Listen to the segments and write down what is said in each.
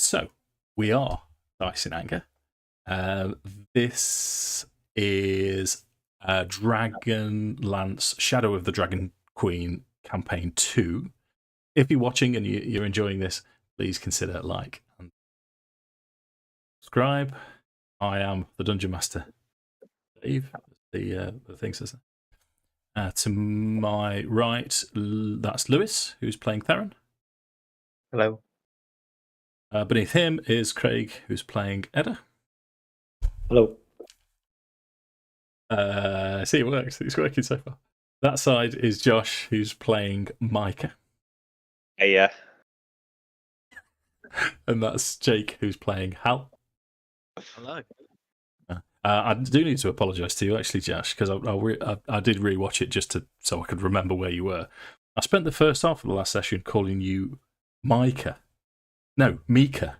So, we are Dice in Anger. This is Dragonlance Shadow of the Dragon Queen Campaign 2. If you're watching and you're enjoying this, please consider like and subscribe. I am the Dungeon Master, Dave. The thing says to my right, that's Lewis, who's playing Theron. Hello. Beneath him is Craig, who's playing Edda. Hello. See, it works. It's working so far. That side is Josh, who's playing Micah. Hey, yeah. And that's Jake, who's playing Hal. Hello. I do need to apologise to you, actually, Josh, because I did rewatch it just so I could remember where you were. I spent the first half of the last session calling you Micah. No, Micah.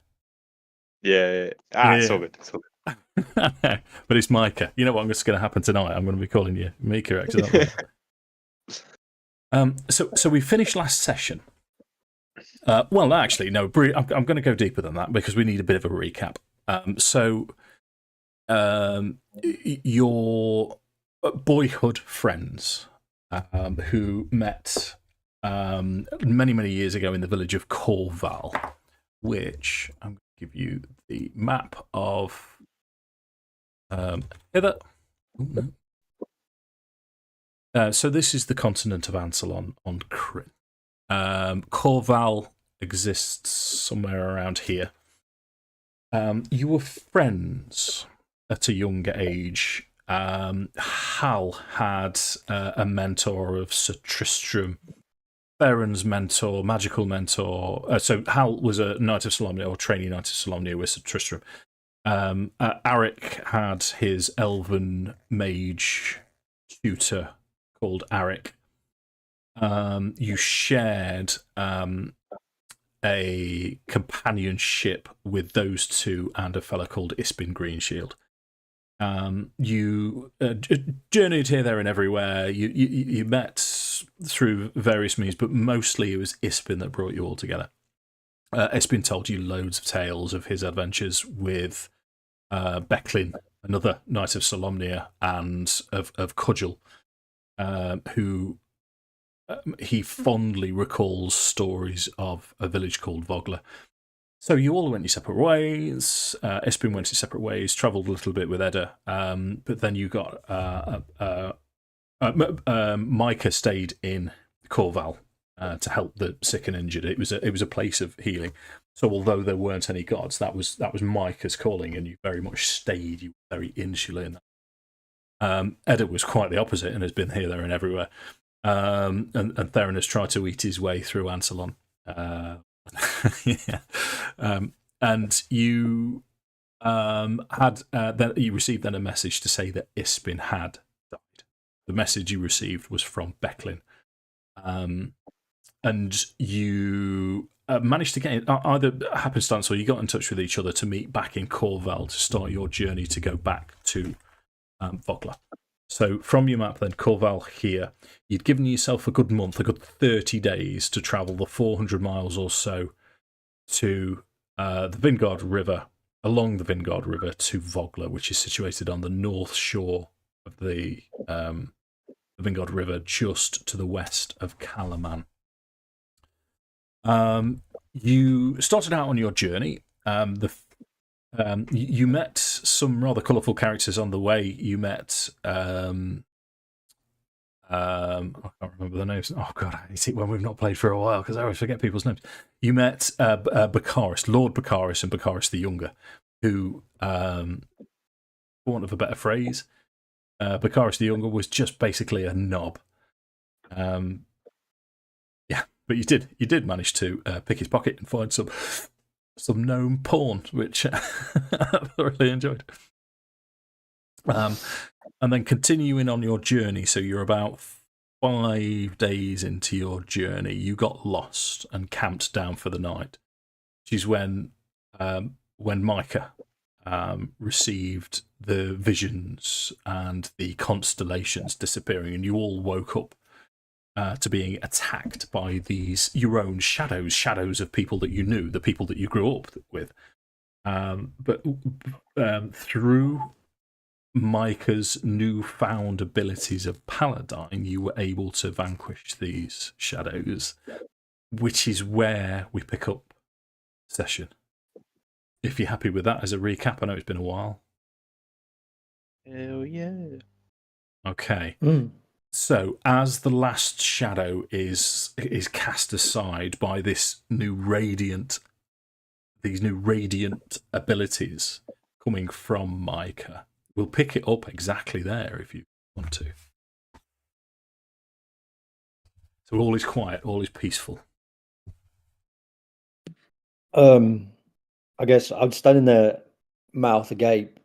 Yeah. It's all good. It's all good. But it's Micah. You know what's going to happen tonight? I'm going to be calling you Micah accidentally. So we finished last session. Well, actually, no. I'm going to go deeper than that because we need a bit of a recap. Your boyhood friends who met many years ago in the village of Corval, which I'm going to give you the map of. Edda. So this is the continent of Ansalon on Kryn. Corval exists somewhere around here. You were friends at a younger age. Hal had a mentor of Sir Tristram. Theron's mentor, magical mentor. So Hal was a Knight of Solamnia, or trainee Knight of Solamnia with Sir Tristram. Arik had his elven mage tutor called Arik. You shared a companionship with those two and a fellow called Ispin Greenshield. You journeyed here, there, and everywhere. You met through various means, but mostly it was Ispin that brought you all together. Ispin told you loads of tales of his adventures with Becklin, another Knight of Solamnia, and of Cudgel, who he fondly recalls stories of a village called Vogler. So you all went your separate ways. Ispin went his separate ways, travelled a little bit with Edda, but then you got Micah stayed in Corval to help the sick and injured. It was a place of healing. So although there weren't any gods, that was Micah's calling, and you very much stayed. You were very insular in that. Edda was quite the opposite and has been here, there, and everywhere. And Theron has tried to eat his way through Ansalon. Yeah. And you you received then a message to say that Ispin had died. The message you received was from Becklin. And you managed to get either happenstance or you got in touch with each other to meet back in Corval to start your journey to go back to Vogler. So from your map then, Corval here, you'd given yourself a good month, a good 30 days to travel the 400 miles or so to the Vingard River, along the Vingard River to Vogler, which is situated on the north shore of the Vingard River, just to the west of Calaman. You started out on your journey. You met some rather colourful characters on the way. You met I can't remember the names. Oh god, I hate it when we've not played for a while because I always forget people's names. You met Baccharis, Lord Baccharis, and Baccharis the Younger, who, for want of a better phrase, Baccharis the Younger was just basically a knob. Yeah, but you did manage to pick his pocket and find some gnome porn, which I thoroughly enjoyed. And then continuing on your journey, so you're about 5 days into your journey, you got lost and camped down for the night, which is when Micah received the visions and the constellations disappearing, and you all woke up to being attacked by these your own shadows of people that you knew, the people that you grew up with. But through Micah's newfound abilities of Paladine, you were able to vanquish these shadows, which is where we pick up session. If you're happy with that as a recap, I know it's been a while. Hell yeah. Okay. So, as the last shadow is cast aside by these new radiant abilities coming from Micah, we'll pick it up exactly there if you want to. So all is quiet, all is peaceful. I guess I'm standing there, mouth agape,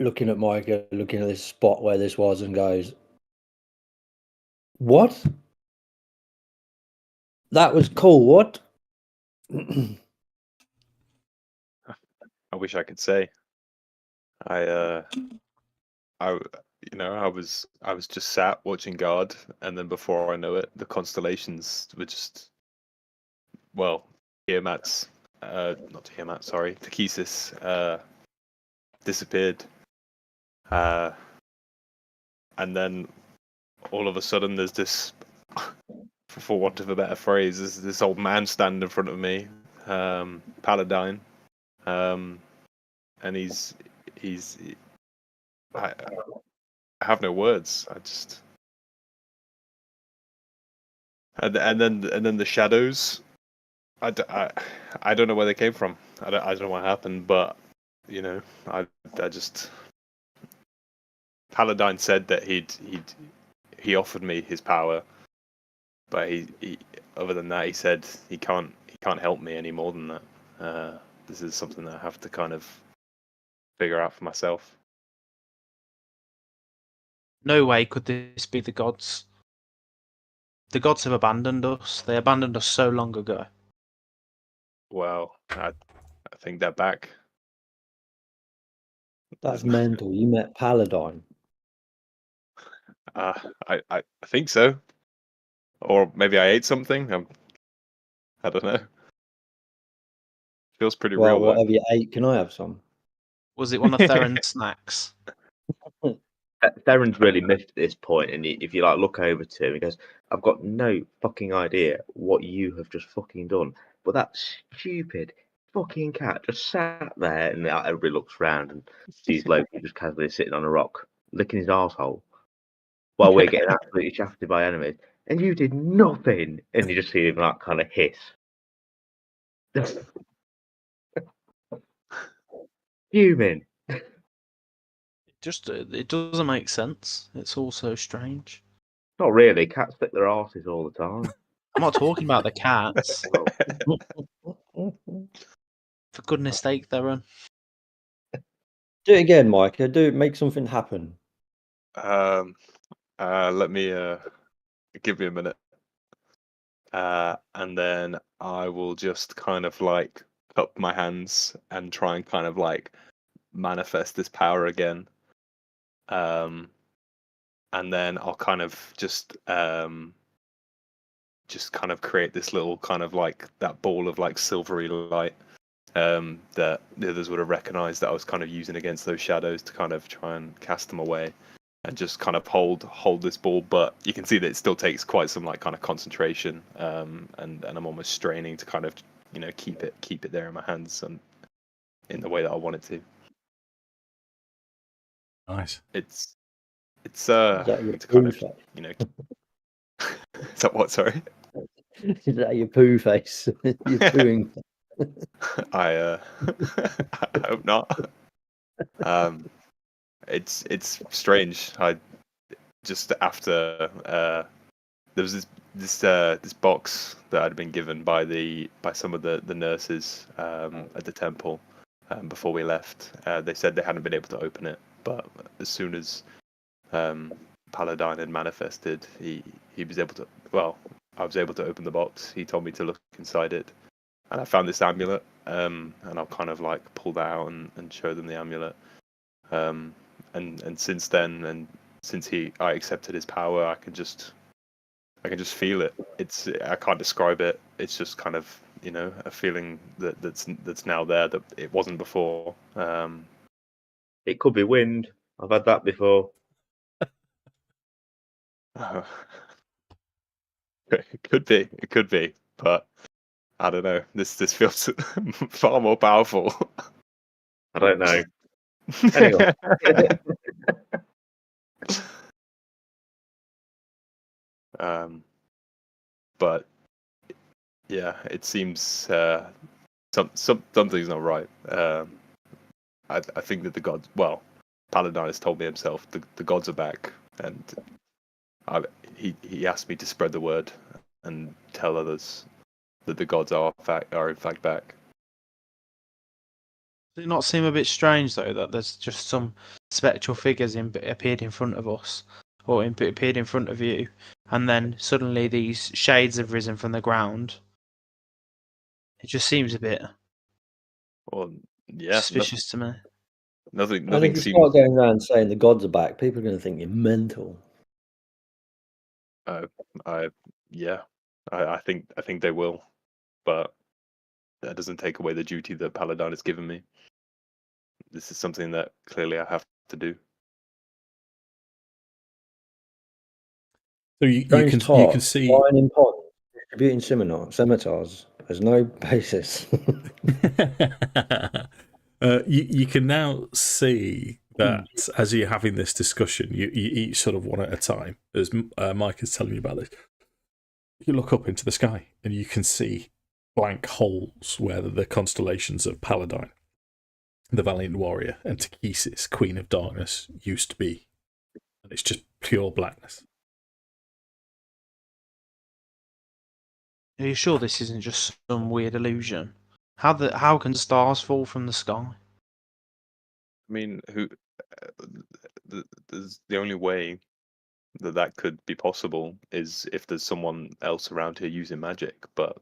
looking at Micah, looking at this spot where this was, and goes, "What? That was cool. What?" I wish I could say. I was just sat watching guard, and then before I know it, the constellations were just, well, Tiamat's, not Tiamat, sorry, Takesis, disappeared, and then all of a sudden there's this, for want of a better phrase, there's this old man standing in front of me, Paladine, and he's I have no words. I just and then the shadows. I don't know where they came from. I don't know what happened, but I just Paladine said that he offered me his power, but he other than that he said he can't help me any more than that. This is something that I have to kind of figure out for myself. No way could this be the gods. The gods have abandoned us. They abandoned us so long ago. Well, I think they're back. That's mental. You met Paladine. I think so. Or maybe I ate something. I don't know. Feels pretty Well, real though. whatever you ate, can I have some? Was it one of Theron's snacks? Theron's really missed at this point, and if you look over to him, he goes, "I've got no fucking idea what you have just fucking done, but that stupid fucking cat just sat there," and everybody looks round and sees Loki just casually sitting on a rock, licking his arsehole, while we're getting absolutely shafted by enemies, and you did nothing, and you just see him kind of hiss. Fuming. It doesn't make sense. It's all so strange. Not really. Cats lick their arses all the time. I'm not talking about the cats. For goodness sake, Theron. Do it again, Micah. Make something happen. Let me give me a minute. And then I will just kind of cup my hands and try and kind of manifest this power again. And then I'll kind of just kind of create this little kind of that ball of silvery light that the others would have recognized that I was kind of using against those shadows to kind of try and cast them away, and just kind of hold this ball. But you can see that it still takes quite some kind of concentration, and I'm almost straining to kind of keep it there in my hands and in the way that I want it to. Nice. It's Is that your to kind poo of face? Is that what? Sorry. Is that your poo face? You're pooing. I hope not. It's strange. I just after there was this box that I'd been given by some of the nurses at the temple before we left. They said they hadn't been able to open it, but as soon as Paladine had manifested, he was able to. Well, I was able to open the box. He told me to look inside it, and I found this amulet. And I'll kind of pull that out and show them the amulet. And since then, and since I accepted his power, I can just I can just feel it. I can't describe it. It's just kind of a feeling that's now there that it wasn't before. It could be wind. I've had that before. It could be, but I don't know. This feels far more powerful. I don't know. Anyway. But yeah, it seems something's not right. I think that the gods. Well, Paladine has told me himself the gods are back, and he asked me to spread the word and tell others that the gods are in fact back. Does it not seem a bit strange though that there's just some spectral figures appeared in front of us, or appeared in front of you, and then suddenly these shades have risen from the ground? It just seems a bit Well, yeah, suspicious to me. Nothing And if you seems. start going around saying the gods are back, people are going to think you're mental. I think they will, but that doesn't take away the duty that Paladine has given me. This is something that clearly I have to do. So you can see flying in pods, distributing scimitars. There's no basis. you can now see that as you're having this discussion, you each sort of one at a time. As Mike is telling you about this, you look up into the sky and you can see blank holes where the constellations of Paladine, the Valiant Warrior, and Takesis, Queen of Darkness, used to be. And it's just pure blackness. Are you sure this isn't just some weird illusion? How can stars fall from the sky? I mean, the only way that could be possible is if there's someone else around here using magic, but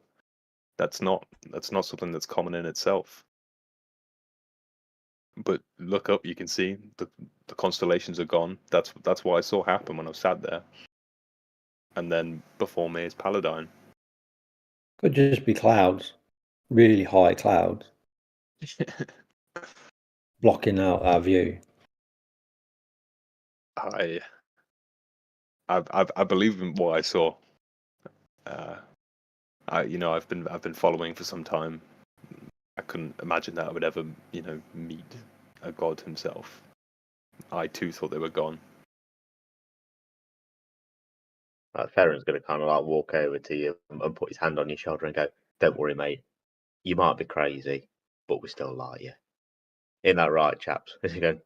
that's not something that's common in itself. But look up, you can see the constellations are gone. That's what I saw happen when I was sat there. And then before me is Paladine. Could just be clouds, really high clouds, blocking out our view. I believe in what I saw. I've been following for some time. I couldn't imagine that I would ever, meet a god himself. I too thought they were gone. Theron's going to kind of like walk over to you and put his hand on your shoulder and go, "Don't worry, mate. You might be crazy, but we still like you. Ain't that right, chaps?" As you go.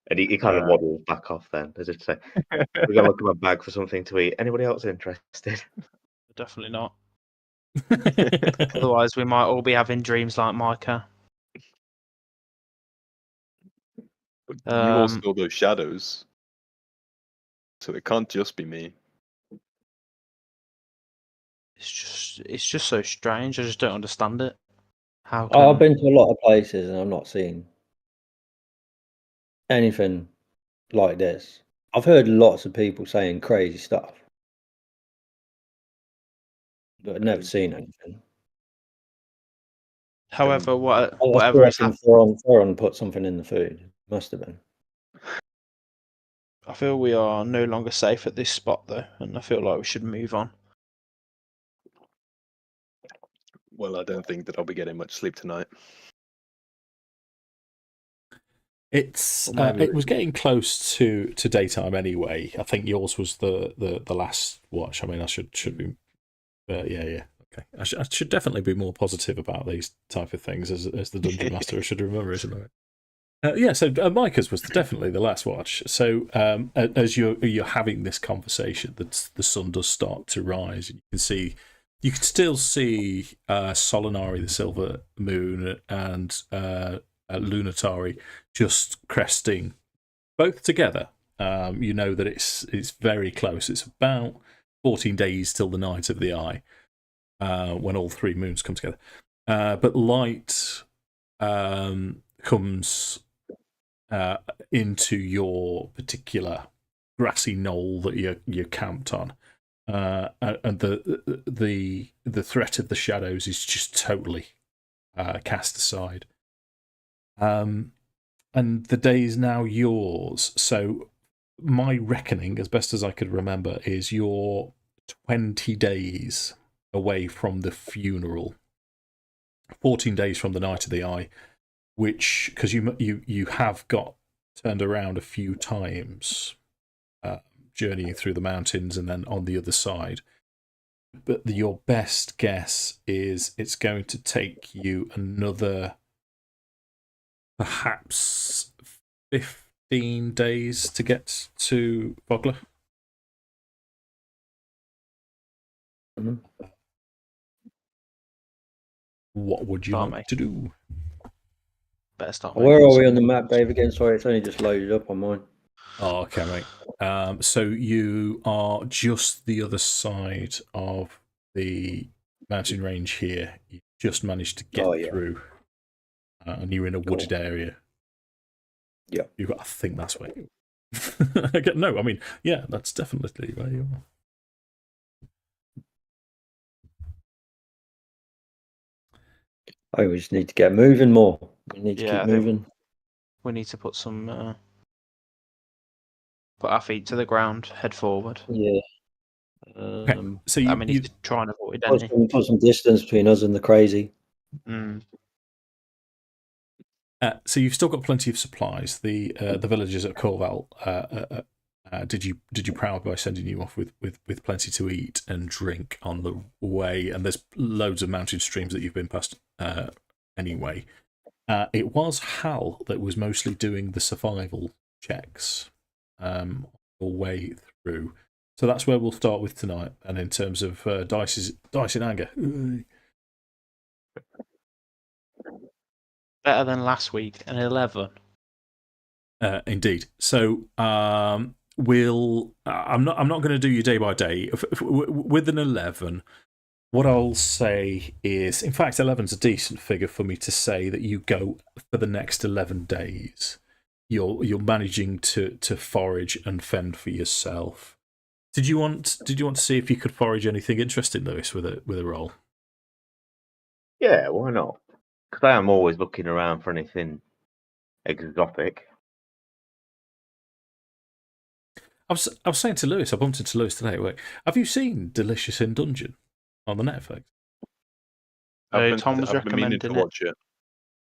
And he kind of waddles back off then, as if to say, "We're going to look at my bag for something to eat. Anybody else interested?" Definitely not. Otherwise, we might all be having dreams like Micah. But you all saw those shadows, so it can't just be me. It's just so strange. I just don't understand it. How? I've been to a lot of places and I'm not seeing anything like this. I've heard lots of people saying crazy stuff, but I've never seen anything. However, whatever is happening, Theron put something in the food. Must have been. I feel we are no longer safe at this spot, though, and I feel like we should move on. Well, I don't think that I'll be getting much sleep tonight. It was getting close to daytime anyway. I think yours was the last watch. I mean, I should be, yeah. Okay, I should definitely be more positive about these type of things as the dungeon master. I should remember, isn't it? So Micah's was definitely the last watch. So as you're having this conversation, the sun does start to rise, and you can still see Solanari, the silver moon, and Lunatari just cresting, both together. You know that it's very close. It's about 14 days till the night of the eye, when all three moons come together. But light comes into your particular grassy knoll that you're camped on, and the threat of the shadows is just totally cast aside. And the day is now yours. So my reckoning, as best as I could remember, is you're 20 days away from the funeral. 14 days from the Night of the Eye, which, because you have got turned around a few times, journeying through the mountains and then on the other side. But your best guess is it's going to take you another perhaps 15 days to get to Vogler. Mhm. What would you Start, like mate. to do? Better start. Where making are we some- on the map, Dave? Again, sorry, it's only just loaded up on mine. Oh, okay, mate. So you are just the other side of the mountain range here. You just managed to get Oh, yeah. through, and you're in a wooded area. Yeah. I think that's where you. No, I mean, yeah, that's definitely where you are. Oh, we just need to get moving more. We need to Yeah, keep I think- moving. We need to put some. Put our feet to the ground. Head forward. Yeah. Okay, so I mean, he's trying to avoid Put any. put some distance between us and the crazy. So you've still got plenty of supplies. The villagers at Corval did you proud by sending you off with plenty to eat and drink on the way, and there's loads of mountain streams that you've been past anyway. It was Hal that was mostly doing the survival checks all the way through. So that's where we'll start with tonight. And in terms of dice in anger. Better than last week, an 11. Indeed. So I'm not going to do you day by day. With an 11, what I'll say is, in fact, 11's a decent figure for me to say that you go for the next 11 days. You're managing to forage and fend for yourself. Did you want to see if you could forage anything interesting, Lewis, with a roll? Yeah, why not? Because I am always looking around for anything exotic. I was saying to Lewis, I bumped into Lewis today. Like, have you seen Delicious in Dungeon on the Netflix? Tom was I've been meaning to recommending it. watch it.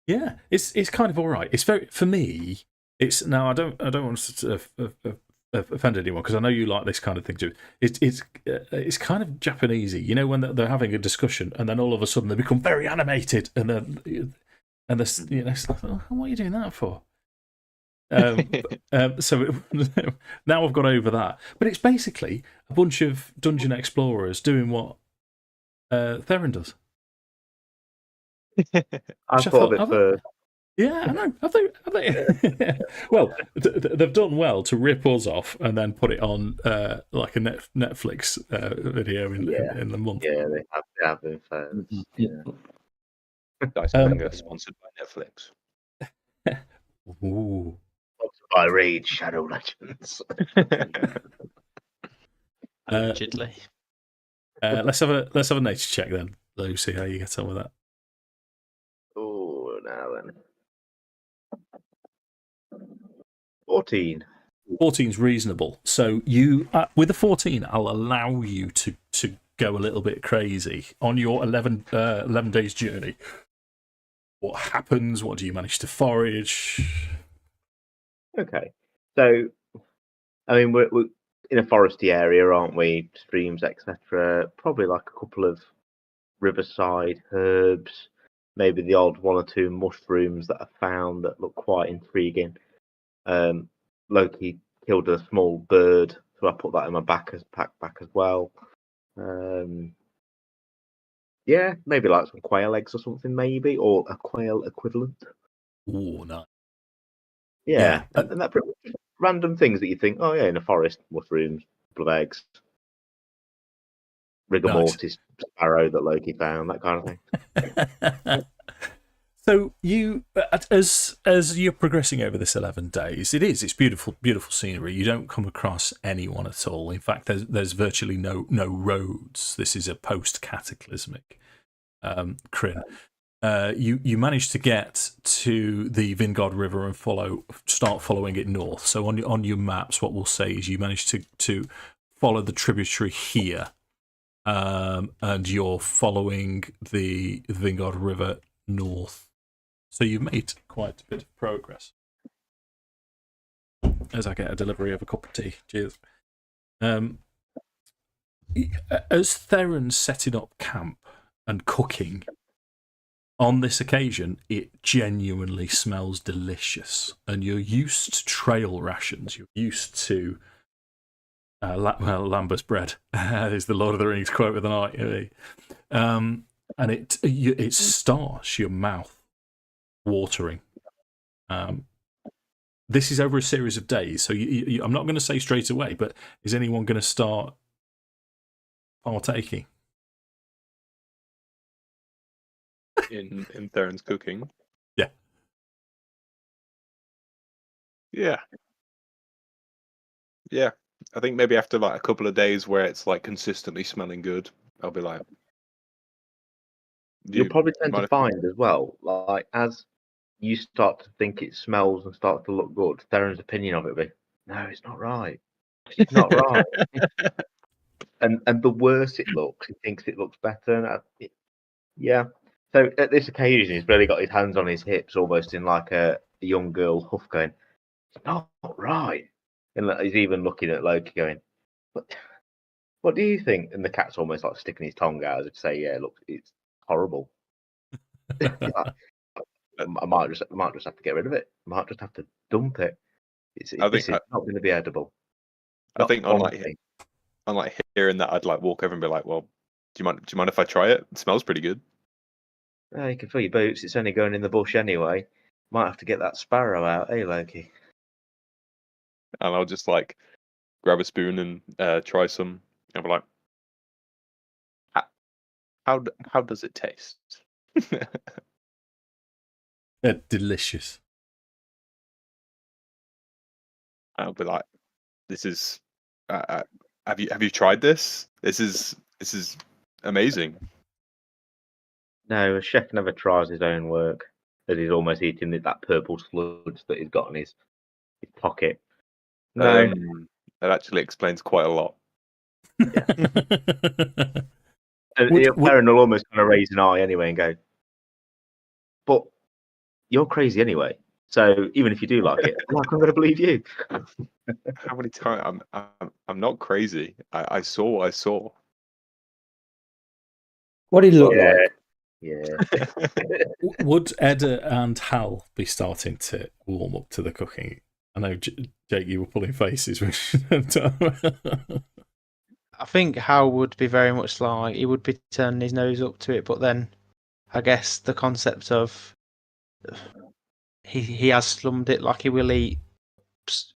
Yeah, it's kind of all right. It's very, for me. It's now I don't want to offend anyone because I know you like this kind of thing too. It's kind of Japanesey, you know, when they're having a discussion and then all of a sudden they become very animated and then it's like, oh, what are you doing that for? So now I've got over that, but it's basically a bunch of dungeon explorers doing what Theron does. I thought of it first. Yeah, I know. Have they? Well, they've done well to rip us off and then put it on like a Netflix video in the month. Yeah, they have been first. Yeah. Dice Manga, sponsored by Netflix. Ooh. By Raid Shadow Legends. Allegedly. Let's have a nature check then, Lucy. How you get on with that? Oh, now then. 14. 14's reasonable. So you, with a 14, I'll allow you to go a little bit crazy on your 11 days journey. What happens? What do you manage to forage? Okay. So, I mean, we're in a foresty area, aren't we? Streams, etc. Probably like a couple of riverside herbs, maybe the odd one or two mushrooms that I found that look quite intriguing. Loki killed a small bird, so I put that in my pack as well. Yeah, maybe like some quail eggs or something, maybe, or a quail equivalent. Oh, no. Yeah. And that pretty much random things that you think, oh yeah, in a forest, mushrooms, couple of eggs, rigor mortis sparrow that Loki found, that kind of thing. So you, as you're progressing over this 11 days, it's beautiful, beautiful scenery. You don't come across anyone at all. In fact, there's virtually no roads. This is a post-cataclysmic Kryn. You manage to get to the Vingard River and start following it north. So on your maps, what we'll say is you manage to follow the tributary here, and you're following the Vingard River north. So you've made quite a bit of progress. As I get a delivery of a cup of tea. Cheers. As Theron's setting up camp and cooking, on this occasion, it genuinely smells delicious. And you're used to trail rations. You're used to Lambus bread is the Lord of the Rings quote of the night. And it starts your mouth watering. This is over a series of days, so I'm not going to say straight away, but is anyone going to start partaking in Theron's cooking? Yeah. I think maybe after like a couple of days where it's like consistently smelling good, I'll be like, You'll probably tend to find as well, like as you start to think it smells and starts to look good, Theron's opinion of it will be, no, it's not right. It's not right. and the worse it looks, he thinks it looks better. And yeah. So at this occasion, he's really got his hands on his hips, almost in like a young girl huff, going, it's not right. And he's even looking at Loki, going, what do you think? And the cat's almost like sticking his tongue out as if to say, yeah, look, it's horrible. I might just have to get rid of it. I might just have to dump it. This is not going to be edible. I think on like hearing that, I'd like walk over and be like, "Well, do you mind if I try it? It smells pretty good." You can fill your boots. It's only going in the bush anyway. Might have to get that sparrow out, eh, Loki? And I'll just like grab a spoon and try some. And be like, "How does it taste?" Delicious. I'll be like, "This is. Have you tried this? This is amazing." No, a chef never tries his own work. As he's almost eating that purple sludge that he's got in his pocket. No, that actually explains quite a lot. Yeah. Theron will almost kind of raise an eye anyway and go, "But you're crazy anyway. So even if you do like it, I'm going to believe you." How many times? I'm not crazy. I saw what I saw. What did he look like? Yeah. Would Edda and Hal be starting to warm up to the cooking? I know, Jake, you were pulling faces. I think Hal would be very much like, he would be turning his nose up to it, but then I guess the concept of he has slummed it, like he will eat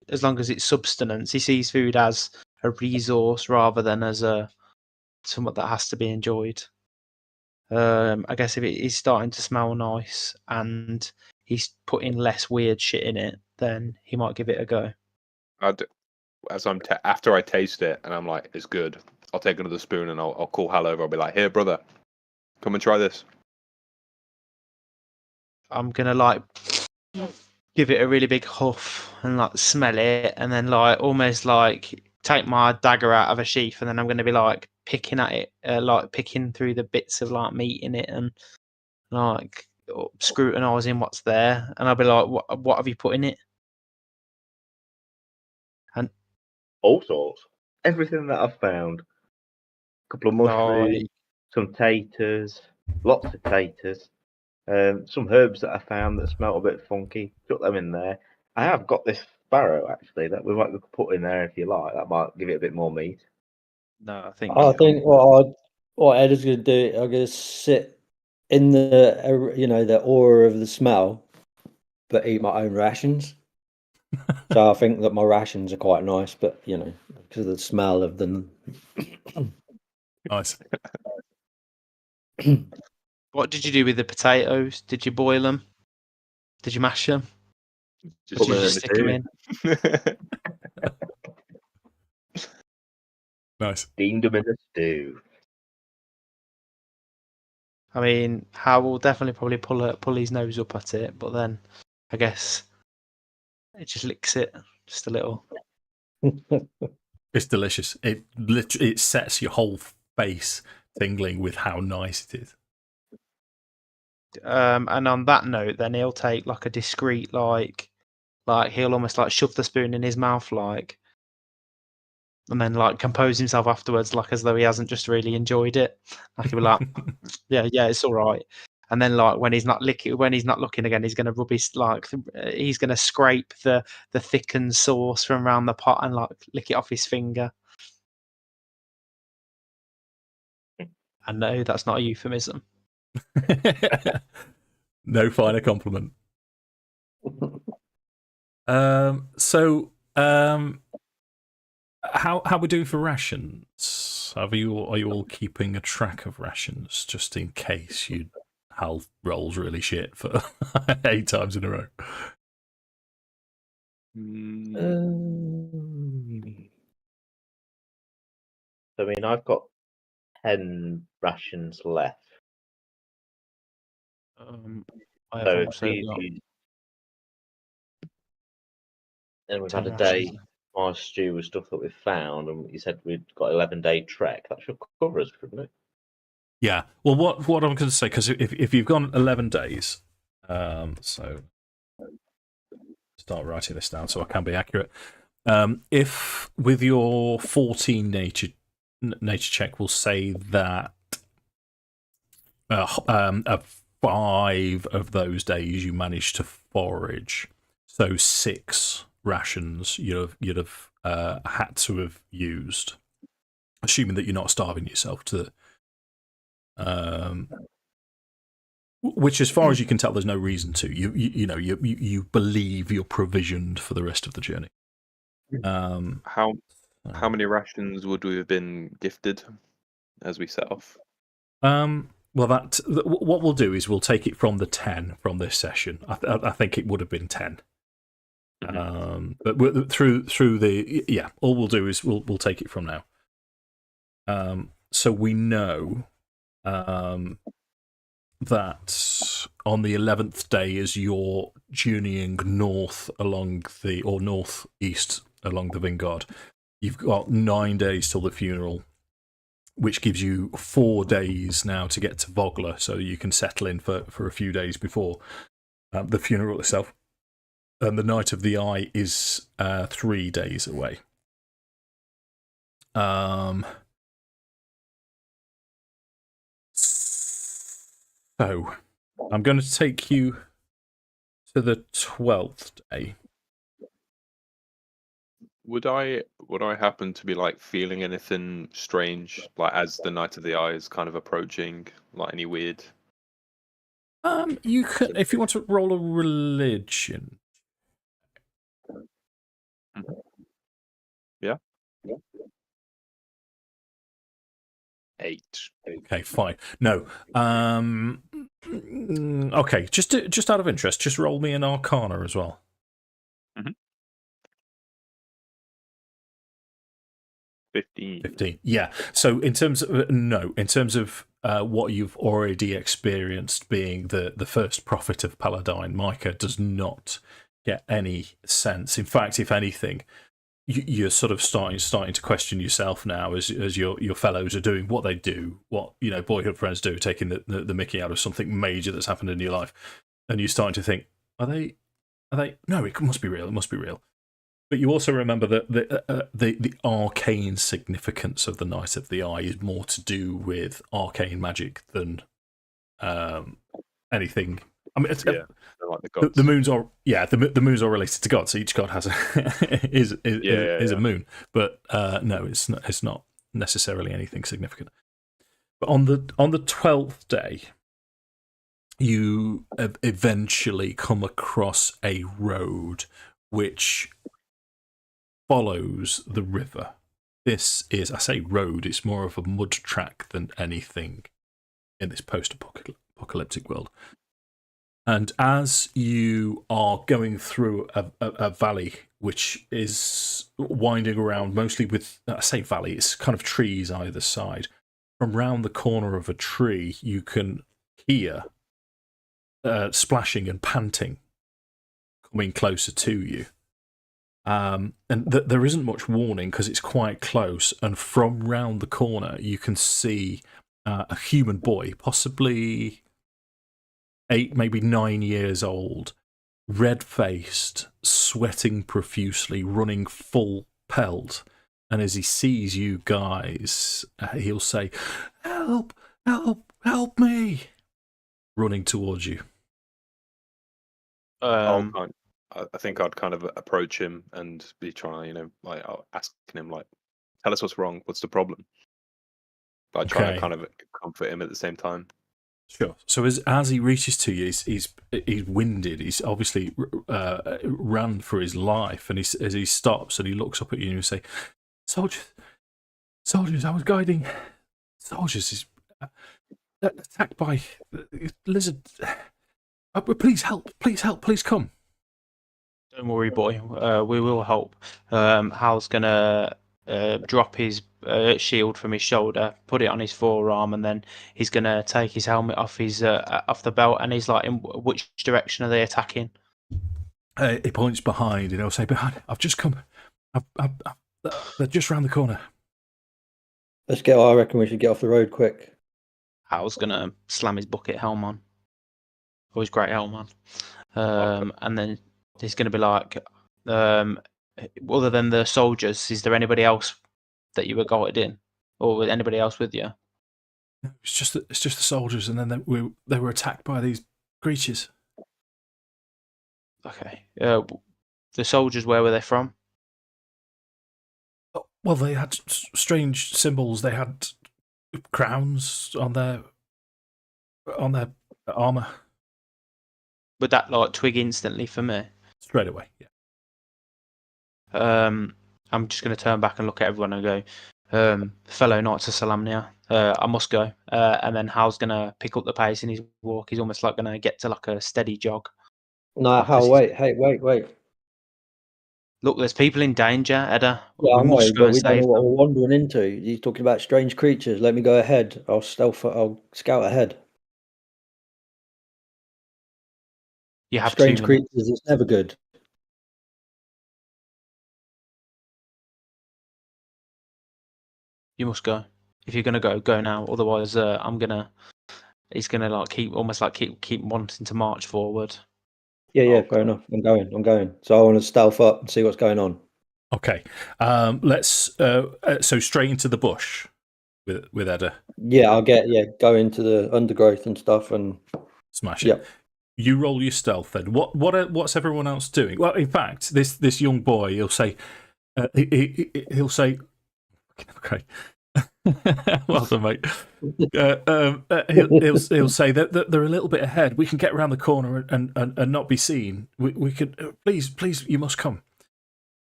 as long as it's substance. He sees food as a resource rather than as something that has to be enjoyed. I guess if it is starting to smell nice and he's putting less weird shit in it, then he might give it a go. After I taste it and I'm like, it's good, I'll take another spoon and I'll call Hal over. I'll be like, here, brother, come and try this. I'm gonna like give it a really big huff and like smell it, and then like almost like take my dagger out of a sheath, and then I'm gonna be like picking at it, like picking through the bits of like meat in it, and like scrutinising what's there, and I'll be like, what have you put in it? And all sorts, everything that I've found. A couple of mushrooms, some taters, lots of taters. Some herbs that I found that smell a bit funky. Put them in there. I have got this sparrow actually that we might put in there if you like. That might give it a bit more meat. No, I think what Edda's going to do, I'm going to sit in the the aura of the smell, but eat my own rations. So I think that my rations are quite nice, but because of the smell of them. Nice. What did you do with the potatoes? Did you boil them? Did you mash them? Just Did you just stick them in? Nice. Steamed them in the stew. I mean, Hal will definitely probably pull his nose up at it, but then I guess it just licks it just a little. It's delicious. It sets your whole face tingling with how nice it is. And on that note, then he'll take like a discreet like he'll almost like shove the spoon in his mouth and then like compose himself afterwards, like as though he hasn't just really enjoyed it. Like he'll be like, yeah, it's all right. And then like when he's not looking again, he's gonna rub his he's gonna scrape the thickened sauce from around the pot and like lick it off his finger. And no, that's not a euphemism. No finer compliment. How we doing for rations? Are you all keeping a track of rations just in case Hal rolls really shit for 8 times in a row? I mean, I've got 10 rations left. I have So also got and we've 10 had a day. rations. My stew was stuff that we found, and you said we'd got 11-day trek. That should cover us, shouldn't it? Yeah. Well, what I'm going to say, because if you've gone 11 days, so start writing this down so I can be accurate. If with your 14 nature check, we'll say that 5 of those days you managed to forage, so 6 rations you'd have had to have used, assuming that you're not starving yourself to. Which, as far as you can tell, there's no reason to. You believe you're provisioned for the rest of the journey. How many rations would we have been gifted as we set off? Well, what we'll do is we'll take it from the 10 from this session. I think it would have been 10. Mm-hmm. But through the all we'll do is we'll take it from now. So we know that on the 11th day, as you're journeying northeast along the Vingard, you've got 9 days till the funeral, which gives you 4 days now to get to Vogler, so you can settle in for a few days before the funeral itself. And the Night of the Eye is 3 days away. So, I'm going to take you to the 12th day. Would I happen to be like feeling anything strange, like as the Night of the Eye is kind of approaching, like any weird? You can, if you want to roll a religion. Yeah. 8. Okay, fine. No. Okay, just out of interest, just roll me an Arcana as well. Mm-hmm. 15. 15. Yeah. So in terms of what you've already experienced, being the first prophet of Paladine, Micah does not get any sense. In fact, if anything, you're sort of starting to question yourself now as your fellows are doing what they do, what boyhood friends do, taking the mickey out of something major that's happened in your life, and you're starting to think, are they? No, it must be real. It must be real. But you also remember that the arcane significance of the Night of the Eye is more to do with arcane magic than anything. I mean, like the gods. The moons are the moons are related to gods. So each god has is a moon, but no, it's not necessarily anything significant. But on the 12th day, you eventually come across a road which follows the river. This is, I say road, it's more of a mud track than anything in this post-apocalyptic post-apocalyptic world. And as you are going through a valley, which is winding around mostly with, I say valley, it's kind of trees either side. From round the corner of a tree, you can hear splashing and panting coming closer to you. And there isn't much warning because it's quite close. And from round the corner, you can see a human boy, possibly 8, maybe 9 years old, red-faced, sweating profusely, running full pelt. And as he sees you guys, he'll say, "Help! Help! Help me!" running towards you. I think I'd kind of approach him and be trying, like asking him, like, tell us what's wrong, what's the problem? But I try to kind of comfort him at the same time. Sure. So as he reaches to you, he's winded. He's obviously ran for his life, and as he stops and he looks up at you and you say, "Soldiers, I was guiding soldiers. He's attacked by lizard. Please help! Please come." Don't worry, boy. We will help. Hal's gonna drop his shield from his shoulder, put it on his forearm, and then he's gonna take his helmet off the belt. And he's like, "In which direction are they attacking?" He points behind, and he'll say, "Behind. I've just come. They're just round the corner." I reckon we should get off the road quick. Hal's gonna slam his bucket helm on, or his great helm on, and then he's gonna be like, other than the soldiers, is there anybody else that you were guided in, or with anybody else with you? It's just the soldiers, and then they were attacked by these creatures. Okay. The soldiers, where were they from? Well, they had strange symbols. They had crowns on their armor. Would that like twig instantly for me? Straight away, yeah. I'm just going to turn back and look at everyone and go, fellow knights of Solamnia, I must go. And then Hal's going to pick up the pace in his walk. He's almost like going to get to like a steady jog. No, Hal, wait. Look, there's people in danger, Edda. Yeah, I know, must go but and we don't know save what them. we're wandering into. He's talking about strange creatures. Let me go ahead. I'll scout ahead. You have Strange 2 minutes. creatures is never good. You must go. If you're gonna go now. Otherwise, he's gonna like keep wanting to march forward. Yeah, fair enough. I'm going. So I want to stealth up and see what's going on. Okay. Let's so straight into the bush with Edda. Yeah, I'll go into the undergrowth and stuff and smash it. Yep. You roll your stealth then. What's everyone else doing? Well, in fact, this young boy, he'll say, he'll say, okay. Well done, mate. He'll say that they're a little bit ahead. We can get around the corner and not be seen. We could please you must come.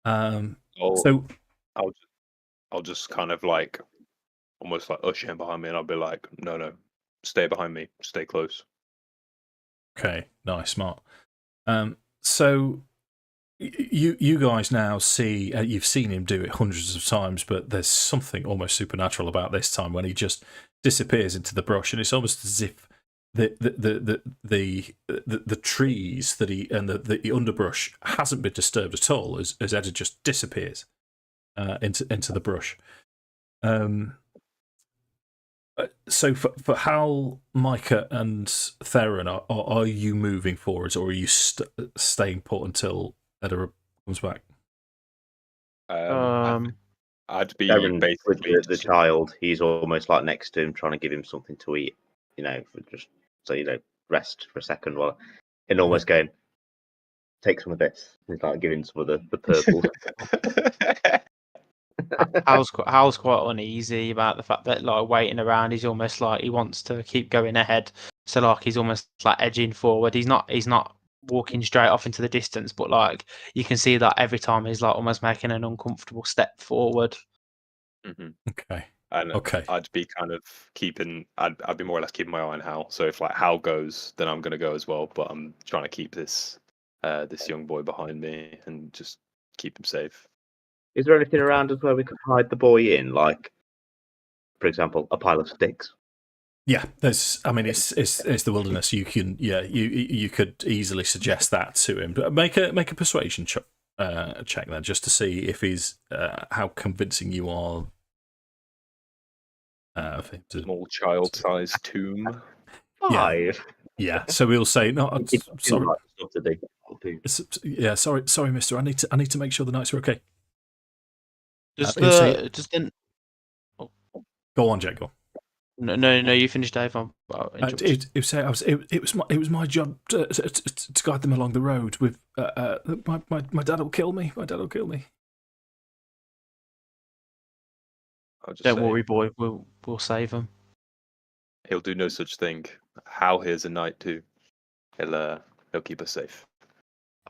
So I'll just kind of like almost like usher him behind me, and I'll be like, no, stay behind me, stay close. Okay, nice, smart. So you guys now see, you've seen him do it hundreds of times, but there's something almost supernatural about this time when he just disappears into the brush, and it's almost as if the trees that the underbrush hasn't been disturbed at all, as Edda just disappears into the brush. So for Hal, Micah, and Theron, are you moving forwards, or are you staying put until Edda comes back? I'd be Theron, basically with the child. He's almost like next to him, trying to give him something to eat. Rest for a second while, and almost going, take some of this. He's like giving some of the purple. Hal's quite uneasy about the fact that like waiting around. He's almost like he wants to keep going ahead. So like he's almost like edging forward. He's not walking straight off into the distance, but like you can see that every time he's like almost making an uncomfortable step forward. Mm-hmm. Okay. And Okay. I'd be kind of I'd be more or less keeping my eye on Hal. So if like Hal goes, then I'm gonna go as well. But I'm trying to keep this young boy behind me and just keep him safe. Is there anything around us where we could hide the boy in, like, for example, a pile of sticks? Yeah, there's. I mean, it's the wilderness. You can, you could easily suggest that to him. But make a persuasion check then, just to see if he's how convincing you are. For him to, Small child-sized tomb. Five. yeah. So we'll say no. It's Sorry. like stuff to do. Yeah, sorry, Mister. I need to make sure the knights are okay. Does he'll say- does then? Go on, Jack. Go on. No, you finished, Dave. I'll interrupt. It was my job to guide them along the road. With my dad will kill me. My dad will kill me. I'll just Don't say, worry, boy. We'll save them. He'll do no such thing. Hal here's a knight too. He'll keep us safe.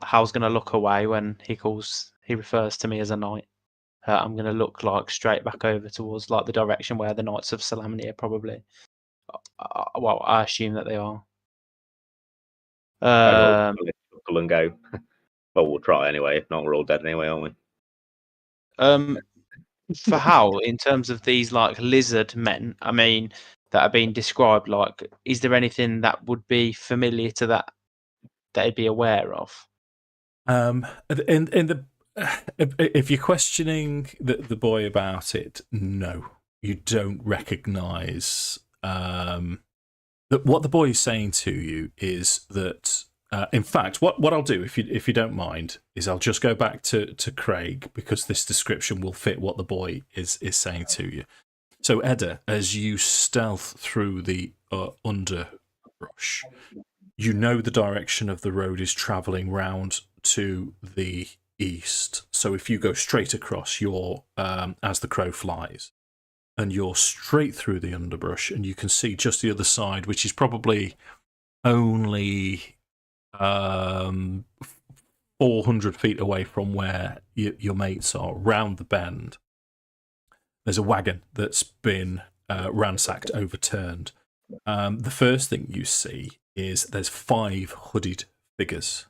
Hal's gonna look away when he refers to me as a knight. I'm gonna look like straight back over towards like the direction where the Knights of Solamnia probably. Well, I assume that they are. Chuckle and go. Well, we'll try anyway. If not, we're all dead anyway, aren't we? For Hal, in terms of these like lizard men, I mean, that are being described, like, is there anything that would be familiar to that he'd be aware of? If you're questioning the boy about it, no, you don't recognise that what the boy is saying to you is that. In fact, what I'll do, if you don't mind, is I'll just go back to Craig, because this description will fit what the boy is saying to you. So, Edda, as you stealth through the underbrush, you know the direction of the road is travelling round to the east. So if you go straight across, you're as the crow flies, and you're straight through the underbrush, and you can see just the other side, which is probably only 400 feet away from where your mates are. Round the bend, there's a wagon that's been ransacked, overturned. The first thing you see is there's 5 hooded figures,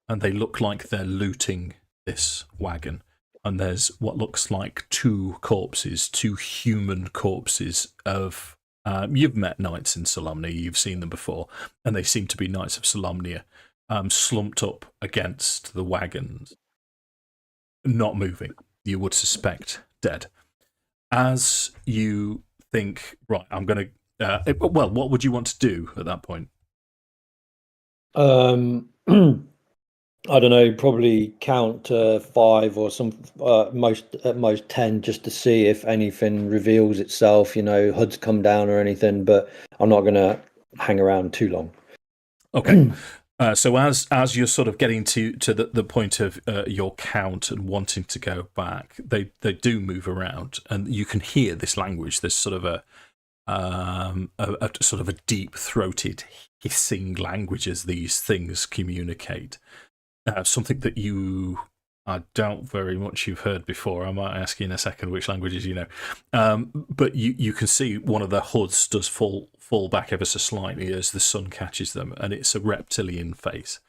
and they look like they're looting this wagon. And there's what looks like 2 human corpses of. You've met knights in Solamnia, you've seen them before, and they seem to be knights of Solamnia, slumped up against the wagons, not moving. You would suspect dead. As you think, right, I'm going to. Well, what would you want to do at that point? I don't know, probably count 5 or some, at most 10, just to see if anything reveals itself, hoods come down or anything, but I'm not going to hang around too long. Okay. So as you're sort of getting to the point of your count and wanting to go back, they do move around, and you can hear this language. There's sort of a sort of a deep-throated hissing language as these things communicate. Something that I doubt very much you've heard before. I might ask you in a second which languages you know. But you can see one of the hoods does fall back ever so slightly as the sun catches them, and it's a reptilian face.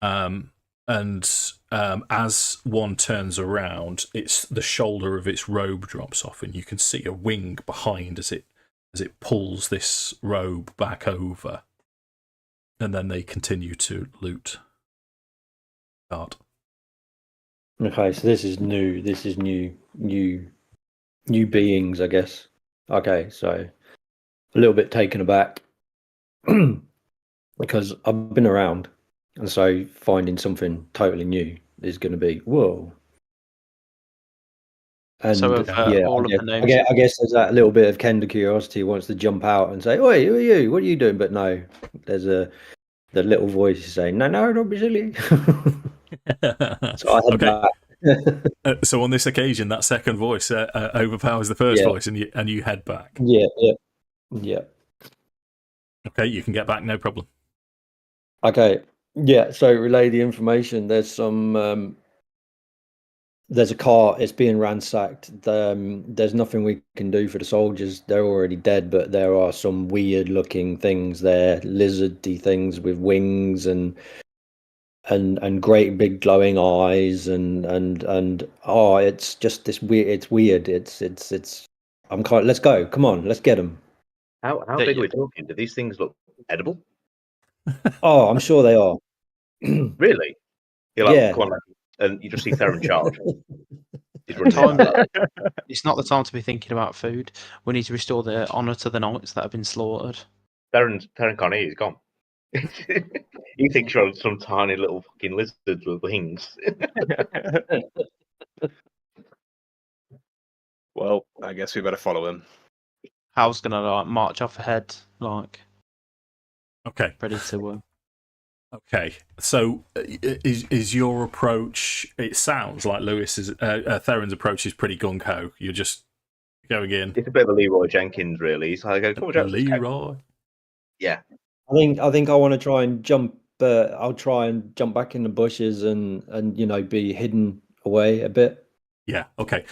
And as one turns around, it's the shoulder of its robe drops off, and you can see a wing behind as it pulls this robe back over, and then they continue to loot. Start. Okay, so this is new. This is new beings, I guess. Okay, so a little bit taken aback because I've been around, and so finding something totally new is going to be whoa. And So of yeah, all of the names, I guess there's that little bit of Kender curiosity wants to jump out and say, "Oi, who are you? What are you doing?" But no, there's the little voice is saying, "No, don't be silly." So I head back. So on this occasion, that second voice overpowers the first voice, and you head back. Yeah. Okay, you can get back, no problem. Okay, yeah. So relay the information. There's some there's a cart. It's being ransacked. There's nothing we can do for the soldiers. They're already dead, but there are some weird-looking things there, lizardy things with wings and great big glowing eyes and oh, it's just this weird. It's weird. It's. I'm kind. Let's go. Come on. Let's get them. How big are we talking? Do these things look edible? Oh, I'm sure they are. Really? You're like, Yeah. come on, and you just see Theron charge. He's Time- running down. It's not the time to be thinking about food. We need to restore the honour to the knights that have been slaughtered. Theron can't eat. He's gone. He thinks you're some tiny little fucking lizard with wings. Well, I guess we better follow him. Hal's gonna like march off ahead, like Okay. ready to. Okay. So is your approach? It sounds like Lewis's Theron's approach is pretty gung ho. You're just going in. It's a bit of a Leroy Jenkins, really. He's like, come on, Jack, let's go." Leroy. Yeah. I think I want to try and jump. I'll try and jump back in the bushes and be hidden away a bit. Yeah. Okay.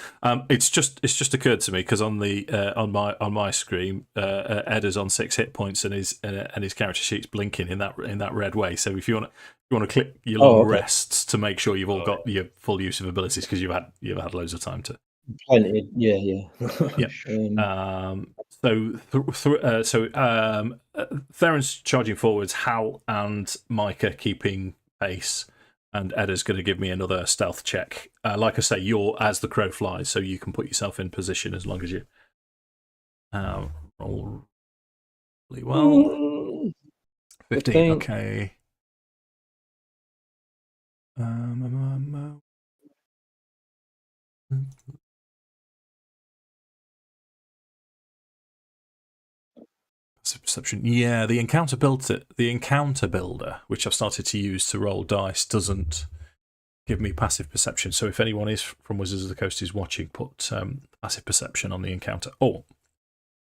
It's just occurred to me because on the on my screen, Edda's on 6 hit points and his character sheet's blinking in that red way. So if you want to click your long rests to make sure you've all got your full use of abilities because you've had loads of time to. Plenty. Yeah. Theron's charging forwards. Hal and Micah keeping pace. And Edda's going to give me another stealth check. Like I say, you're as the crow flies, so you can put yourself in position as long as you roll really well. 15, okay. Perception. Yeah, the encounter builder, which I've started to use to roll dice, doesn't give me passive perception. So if anyone is from Wizards of the Coast is watching, put passive perception on the encounter. Oh,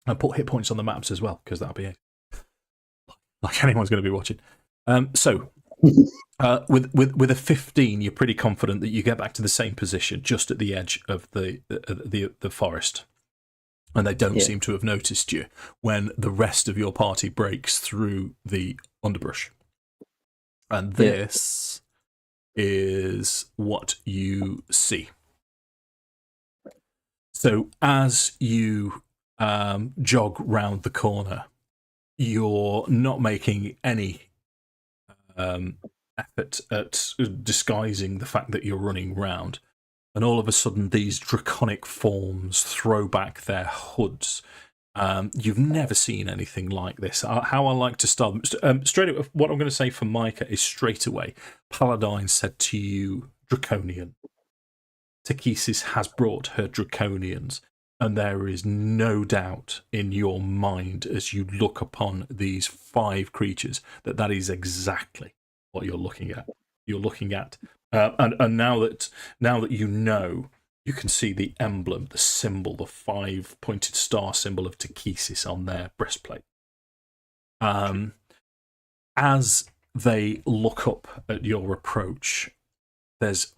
and put hit points on the maps as well, because that'll be like anyone's going to be watching. So with a 15, you're pretty confident that you get back to the same position, just at the edge of the forest. And they don't seem to have noticed you when the rest of your party breaks through the underbrush. And this is what you see. So as you jog round the corner, you're not making any effort at disguising the fact that you're running round. And all of a sudden, these draconic forms throw back their hoods. You've never seen anything like this. How I like to start straight away, what I'm going to say for Micah is straight away. Paladine said to you, Draconian. Takesis has brought her Draconians, and there is no doubt in your mind as you look upon these 5 creatures that is exactly what you're looking at. You're looking at. And now that you know, you can see the emblem, the symbol, the 5-pointed star symbol of Takesis on their breastplate. As they look up at your approach, there's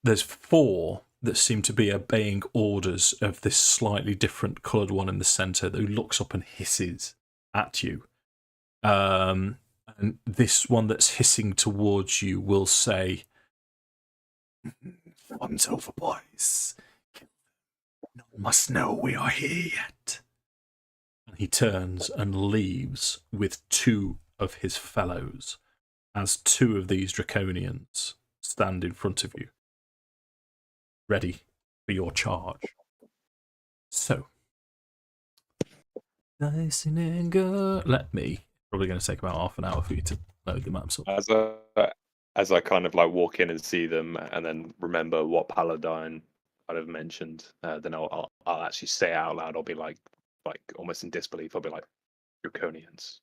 4 that seem to be obeying orders of this slightly different coloured one in the centre who looks up and hisses at you. And this one that's hissing towards you will say, "One's over, boys. No one must know we are here yet." And he turns and leaves with 2 of his fellows as 2 of these Draconians stand in front of you, ready for your charge. So, nice and good. Probably going to take about half an hour for you to load the maps up. As I kind of like walk in and see them, and then remember what Paladine kind of mentioned, then I'll actually say out loud. I'll be like almost in disbelief. I'll be like, Draconians.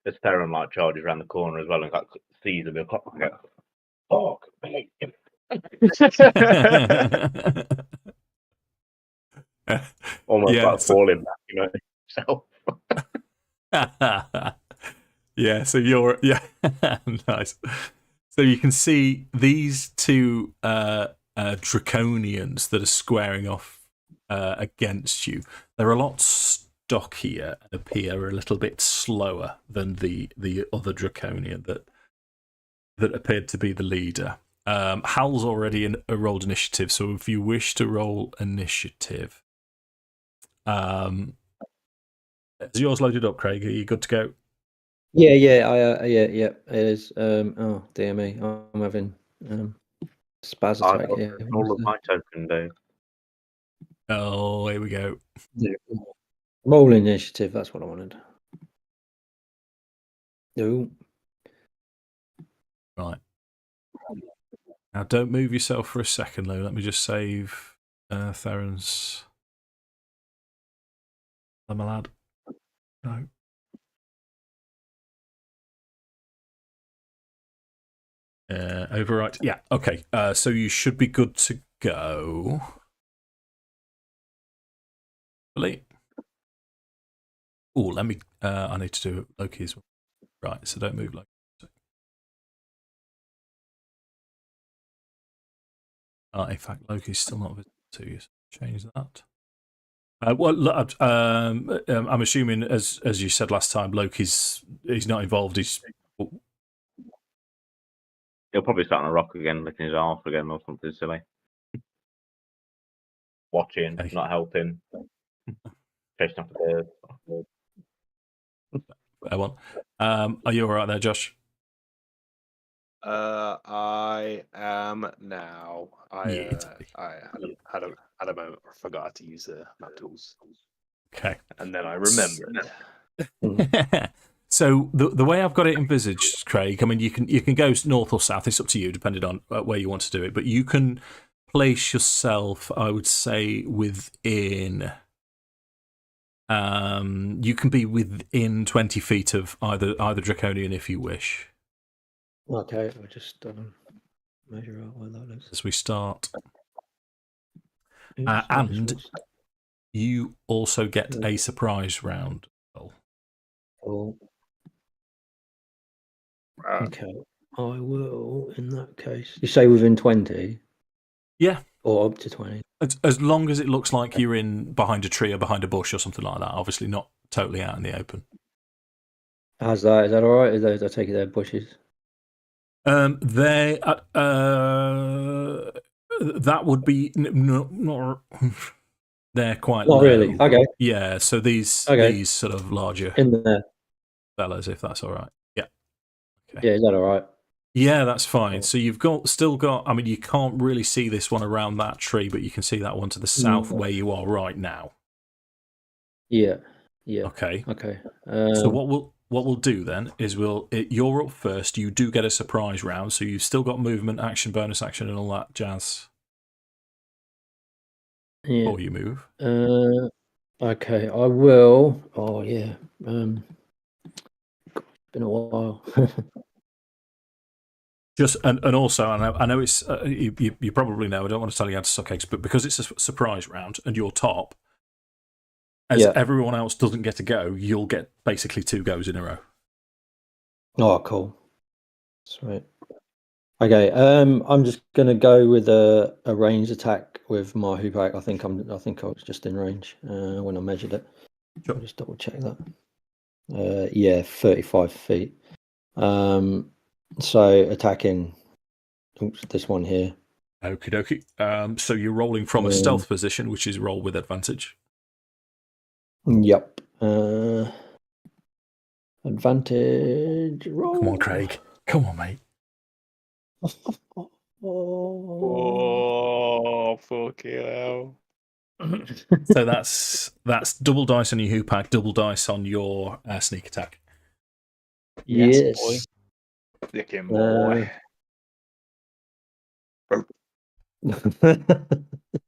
There's Theron like charges around the corner as well and sees them. Fuck me. Almost like falling back, you know. So. Yeah, so you're nice. So you can see these two draconians that are squaring off against you. They're a lot stockier and appear a little bit slower than the other draconian that appeared to be the leader. Hal's already rolled initiative, so if you wish to roll initiative, is yours loaded up, Craig? Are you good to go? Yeah, it is. Oh, dear me, I'm having spaz I've attack got here. all of my token, though. Oh, here we go. Roll initiative. That's what I wanted. No. Right. Now, don't move yourself for a second, Lou. Let me just save Theron's. My lad. No. Overwrite. Yeah. Okay. So you should be good to go. Oh, let me. I need to do Loki as well. Right. So don't move Loki. In fact, Loki's still not visible to you. So change that. I'm assuming, as you said last time, he's not involved. He'll probably start on a rock again, licking his arse again, or something silly. Watching, Okay. not helping, chasing after birds. Fair one. Are you all right there, Josh? I am now. I Yeah. had a moment where I forgot to use the map tools. Okay. And then I remembered. So the way I've got it envisaged, Craig, I mean, you can go north or south. It's up to you, depending on where you want to do it. But you can place yourself, I would say, within. You can be within 20 feet of either draconian if you wish. Okay, I'll just measure out where that is. As we start, Oops, and you also get a surprise round. Oh. Okay, I will. In that case, you say within 20. Yeah. Or up to 20. As long as it looks like you're in behind a tree or behind a bush or something like that. Obviously, not totally out in the open. How's that? Is that all right? I take it they're bushes. They that would be not. They're quite Not low. really. Okay. Yeah. So these sort of larger in there fellas, if that's all right. Yeah. Okay. Yeah, is that all right? Yeah, that's fine. So you've still got. I mean, you can't really see this one around that tree, but you can see that one to the south where you are right now. Yeah. Yeah. Okay. Okay. So what we'll do then is you're up first. You do get a surprise round, so you've still got movement, action, bonus action, and all that jazz. Yeah. Before you move. Okay, I will. Oh yeah. Been a while. Just and also, I know it's you probably know. I don't want to tell you how to suck eggs, but because it's a surprise round and you're top, as everyone else doesn't get to go, you'll get basically 2 goes in a row. Oh, cool. Sweet. Okay. I'm just gonna go with a ranged attack with my hoopak. I think I was just in range when I measured it. Sure. I'll just double check that. Yeah, 35 feet. So attacking this one here. Okie dokie. So you're rolling from a stealth position, which is roll with advantage. Yep. Advantage roll. Come on, Craig. Come on, mate. Oh, fucking hell. So that's double dice on your hoopak, double dice on your sneak attack. Yes. Boy. Dickin' boy.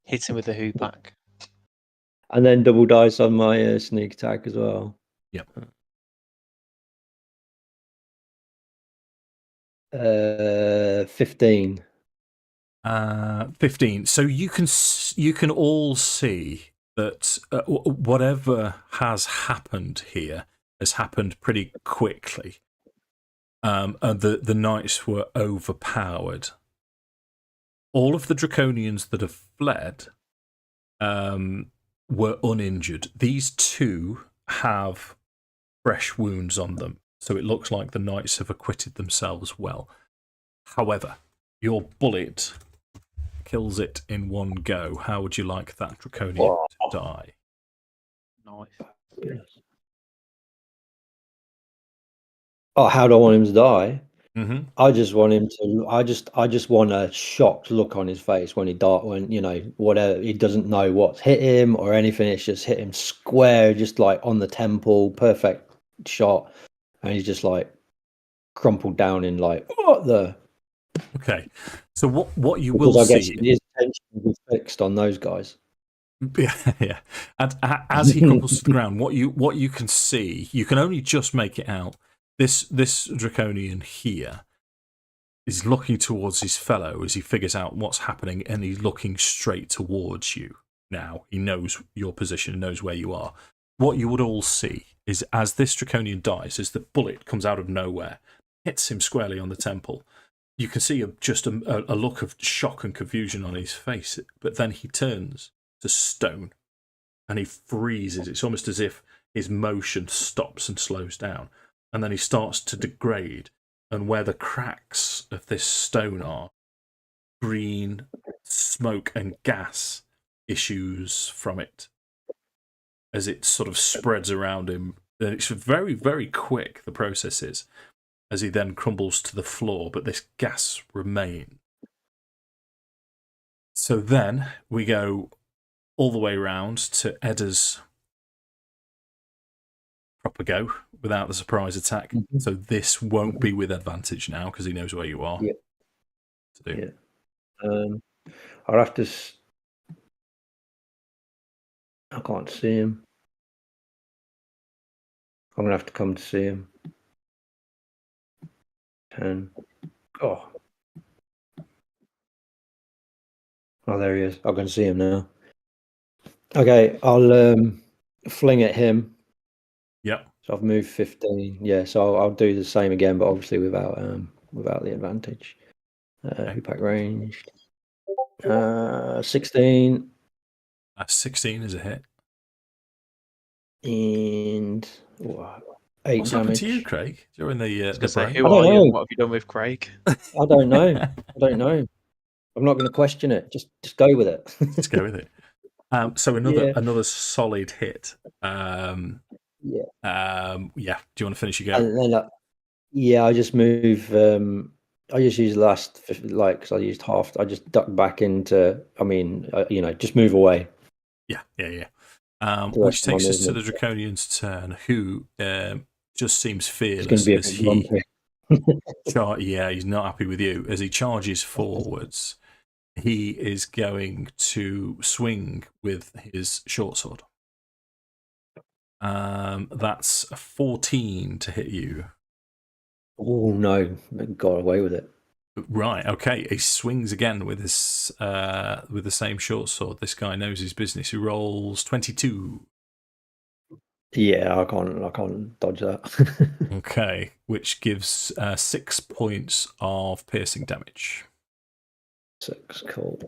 Hit him with the hoopak. And then double dice on my sneak attack as well. Yep. 15. 15. So you can all see that whatever has happened here has happened pretty quickly. and the knights were overpowered. All of the Draconians that have fled were uninjured. These two have fresh wounds on them, so it looks like the knights have acquitted themselves well. However, your bullet kills it in one go. How would you like that Draconian to die? Nice. Oh, how do I want him to die? Mm-hmm. I just want him to. I just want a shocked look on his face when whatever, he doesn't know what's hit him or anything. It's just hit him square, just like on the temple, perfect shot, and he's just like crumpled down in like what the. Okay, so what you Because will I guess see? his attention will be fixed on those guys. Yeah. And as he crumples to the ground, what you can see, you can only just make it out. This Draconian here is looking towards his fellow as he figures out what's happening, and he's looking straight towards you now. He knows your position, knows where you are. What you would all see is as this Draconian dies, as the bullet comes out of nowhere, hits him squarely on the temple, you can see just a look of shock and confusion on his face, but then he turns to stone and he freezes. It's almost as if his motion stops and slows down. And then he starts to degrade, and where the cracks of this stone are, green smoke and gas issues from it as it sort of spreads around him. And it's very, very quick, the process is, as he then crumbles to the floor, but this gas remains. So then we go all the way round to Edda's proper go without the surprise attack. Mm-hmm. So this won't be with advantage now because he knows where you are. Yeah. To do. Yeah. I'll have to. I can't see him. I'm gonna have to come to see him. 10. Oh, there he is. I can see him now. Okay, I'll fling at him. Yep. So I've moved 15. Yeah, so I'll do the same again, but obviously without the advantage. Impact range. 16. 16 is a hit. And 8 What's damage. happened to you, Craig? During the Say, break? who are you? What have you done with Craig? I don't know. I'm not going to question it. Just go with it. Just go with it. So another solid hit. Yeah. Do you want to finish your go? And then, I just move. I just use the last, because I used half. I just duck back into. Just move away. Yeah. Which takes us to the Draconian's turn, who just seems fearless as he. He's not happy with you as he charges forwards. He is going to swing with his short sword. That's a 14 to hit you. Oh no! Got away with it. Right. Okay. He swings again with his with the same short sword. This guy knows his business. He rolls 22. Yeah, I can't dodge that. Okay, which gives 6 points of piercing damage. 6, cool.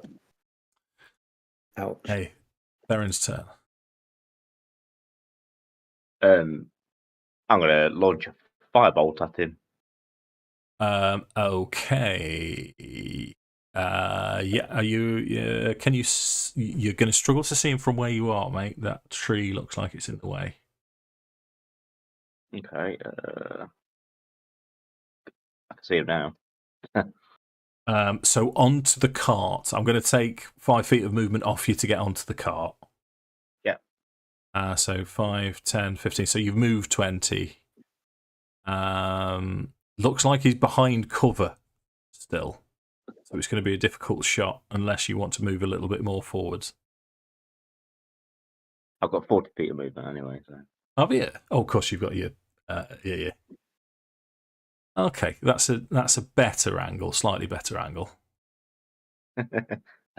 Ouch. Hey, Theron's turn. I'm gonna launch a firebolt at him. Okay. Are you? Can you? You're going to struggle to see him from where you are, mate. That tree looks like it's in the way. Okay. I can see him now. So onto the cart. I'm going to take 5 feet of movement off you to get onto the cart. Yeah. So 5, 10, 15. So you've moved 20. Looks like he's behind cover still. So it's going to be a difficult shot unless you want to move a little bit more forwards. I've got 40 feet of movement anyway. So. Have you? Oh, of course you've got your yeah. Okay, that's a better angle, slightly better angle. I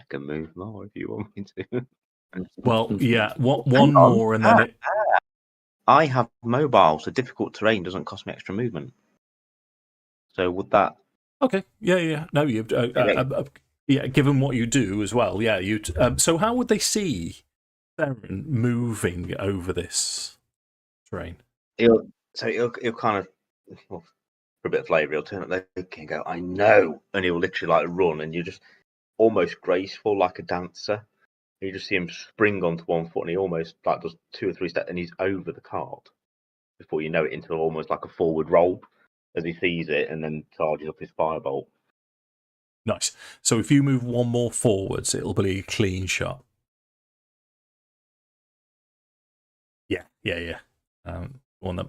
can move more if you want me to. Well, yeah, one more and then I have mobile, so difficult terrain doesn't cost me extra movement. So would that? Okay. Yeah. No, you. Yeah. Given what you do as well, yeah. You. So how would they see Theron moving over this terrain? He'll kind of, well, for a bit of flavour, he'll turn up there and go, "I know," and he'll literally like run, and you're just almost graceful like a dancer. You just see him spring onto one foot, and he almost like does 2 or 3 steps, and he's over the cart before you know it, into almost like a forward roll as he sees it, and then charges up his firebolt. Nice. So if you move one more forwards, it'll be a clean shot. Yeah. One that.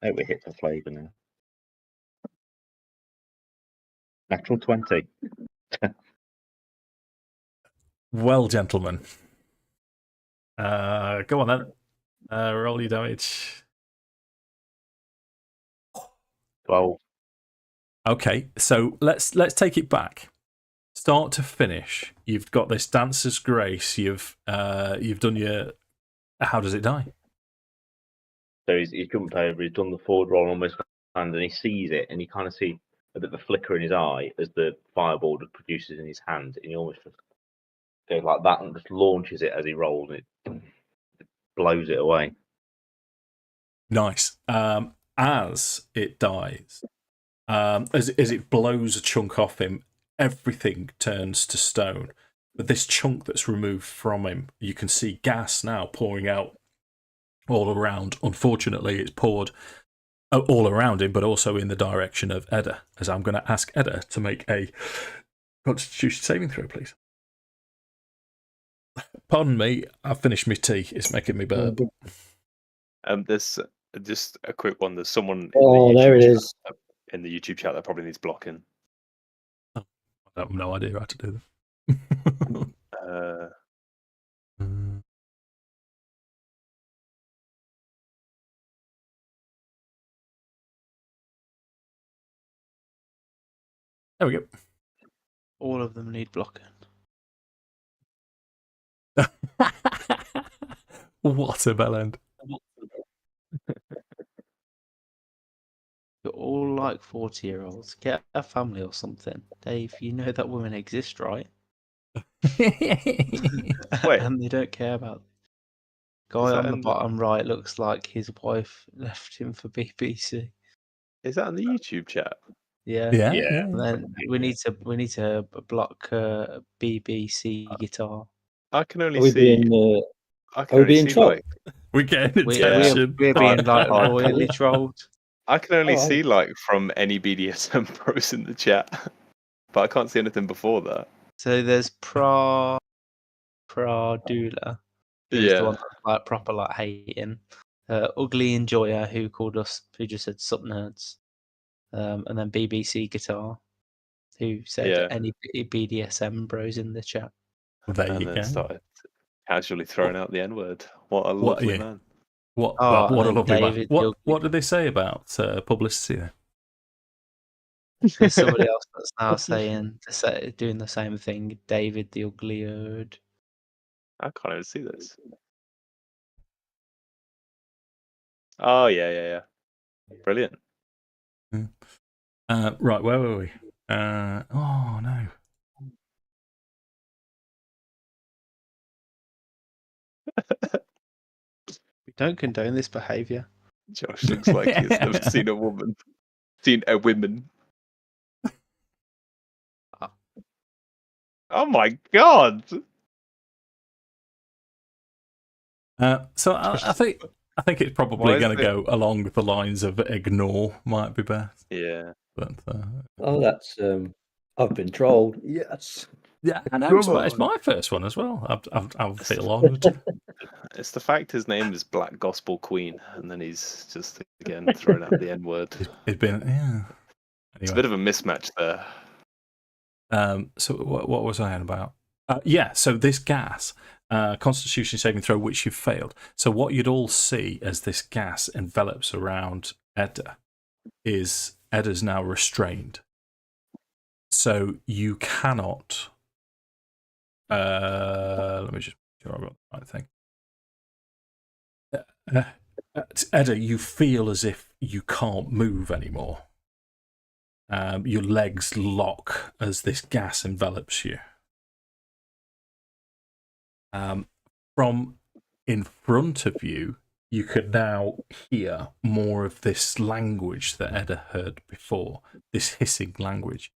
Oh, we hit for flavour now. Natural 20. Well, gentlemen. Go on then. Roll your damage. 12. Okay, so let's take it back. Start to finish, you've got this dancer's grace. You've done your. How does it die? So he's jumped over, he's done the forward roll almost, and then he sees it, and you kind of see a bit of a flicker in his eye as the fireball that produces in his hand, and he almost just goes like that and just launches it as he rolls, and it blows it away. Nice. As it dies, as it blows a chunk off him, everything turns to stone. But this chunk that's removed from him, you can see gas now pouring out all around. Unfortunately, it's poured all around him, but also in the direction of Edda, as I'm going to ask Edda to make a Constitution saving throw, please. Pardon me, I've finished my tea. It's making me burp. There's just a quick one. There's someone There it is. in the YouTube chat that probably needs blocking. I have no idea how to do that. There we go. All of them need blocking. What a bell end. You're all like 40-year-olds. Get a family or something. Dave, you know that women exist, right? Wait. And they don't care about. Guy on the bottom right looks like his wife left him for BBC. Is that in the YouTube chat? Yeah. Yeah. And then we need to block BBC guitar. I can only Are we see. being, I are can we only being see trolled? We're getting We're attention. being like Oh, royally trolled. I can only Oh, see like from any BDSM pros in the chat, but I can't see anything before that. So there's Pradula, who's the one that's like proper like hating. Ugly Enjoyer, who just said sup nerds. And then BBC Guitar, who said any BDSM bros in the chat. There you and go. then started casually throwing out the N-word. What a lovely man. What Oh, a and lovely David man. What did they say about publicity then? There's somebody else that's now doing the same thing. David the Ugly Erd. I can't even see this. Oh yeah. Brilliant. Right, where were we? Oh no. We don't condone this behaviour. Josh looks like he's never seen a woman. Seen a woman. Oh my god! So I think it's probably going to go along the lines of ignore might be best. Yeah. But that's I've been trolled. Yes. yeah, I know it's my first one as well. I'll feel honoured. It's the fact his name is Black Gospel Queen, and then he's just again throwing out the N-word. It's been Anyway. It's a bit of a mismatch there. So what was I on about? So this gas, Constitution saving throw, which you've failed. So what you'd all see as this gas envelops around Edda is Edda's now restrained. So you cannot. Let me just make sure I've got the right thing. Edda, you feel as if you can't move anymore. Your legs lock as this gas envelops you. From in front of you, you could now hear more of this language that Edda heard before, this hissing language,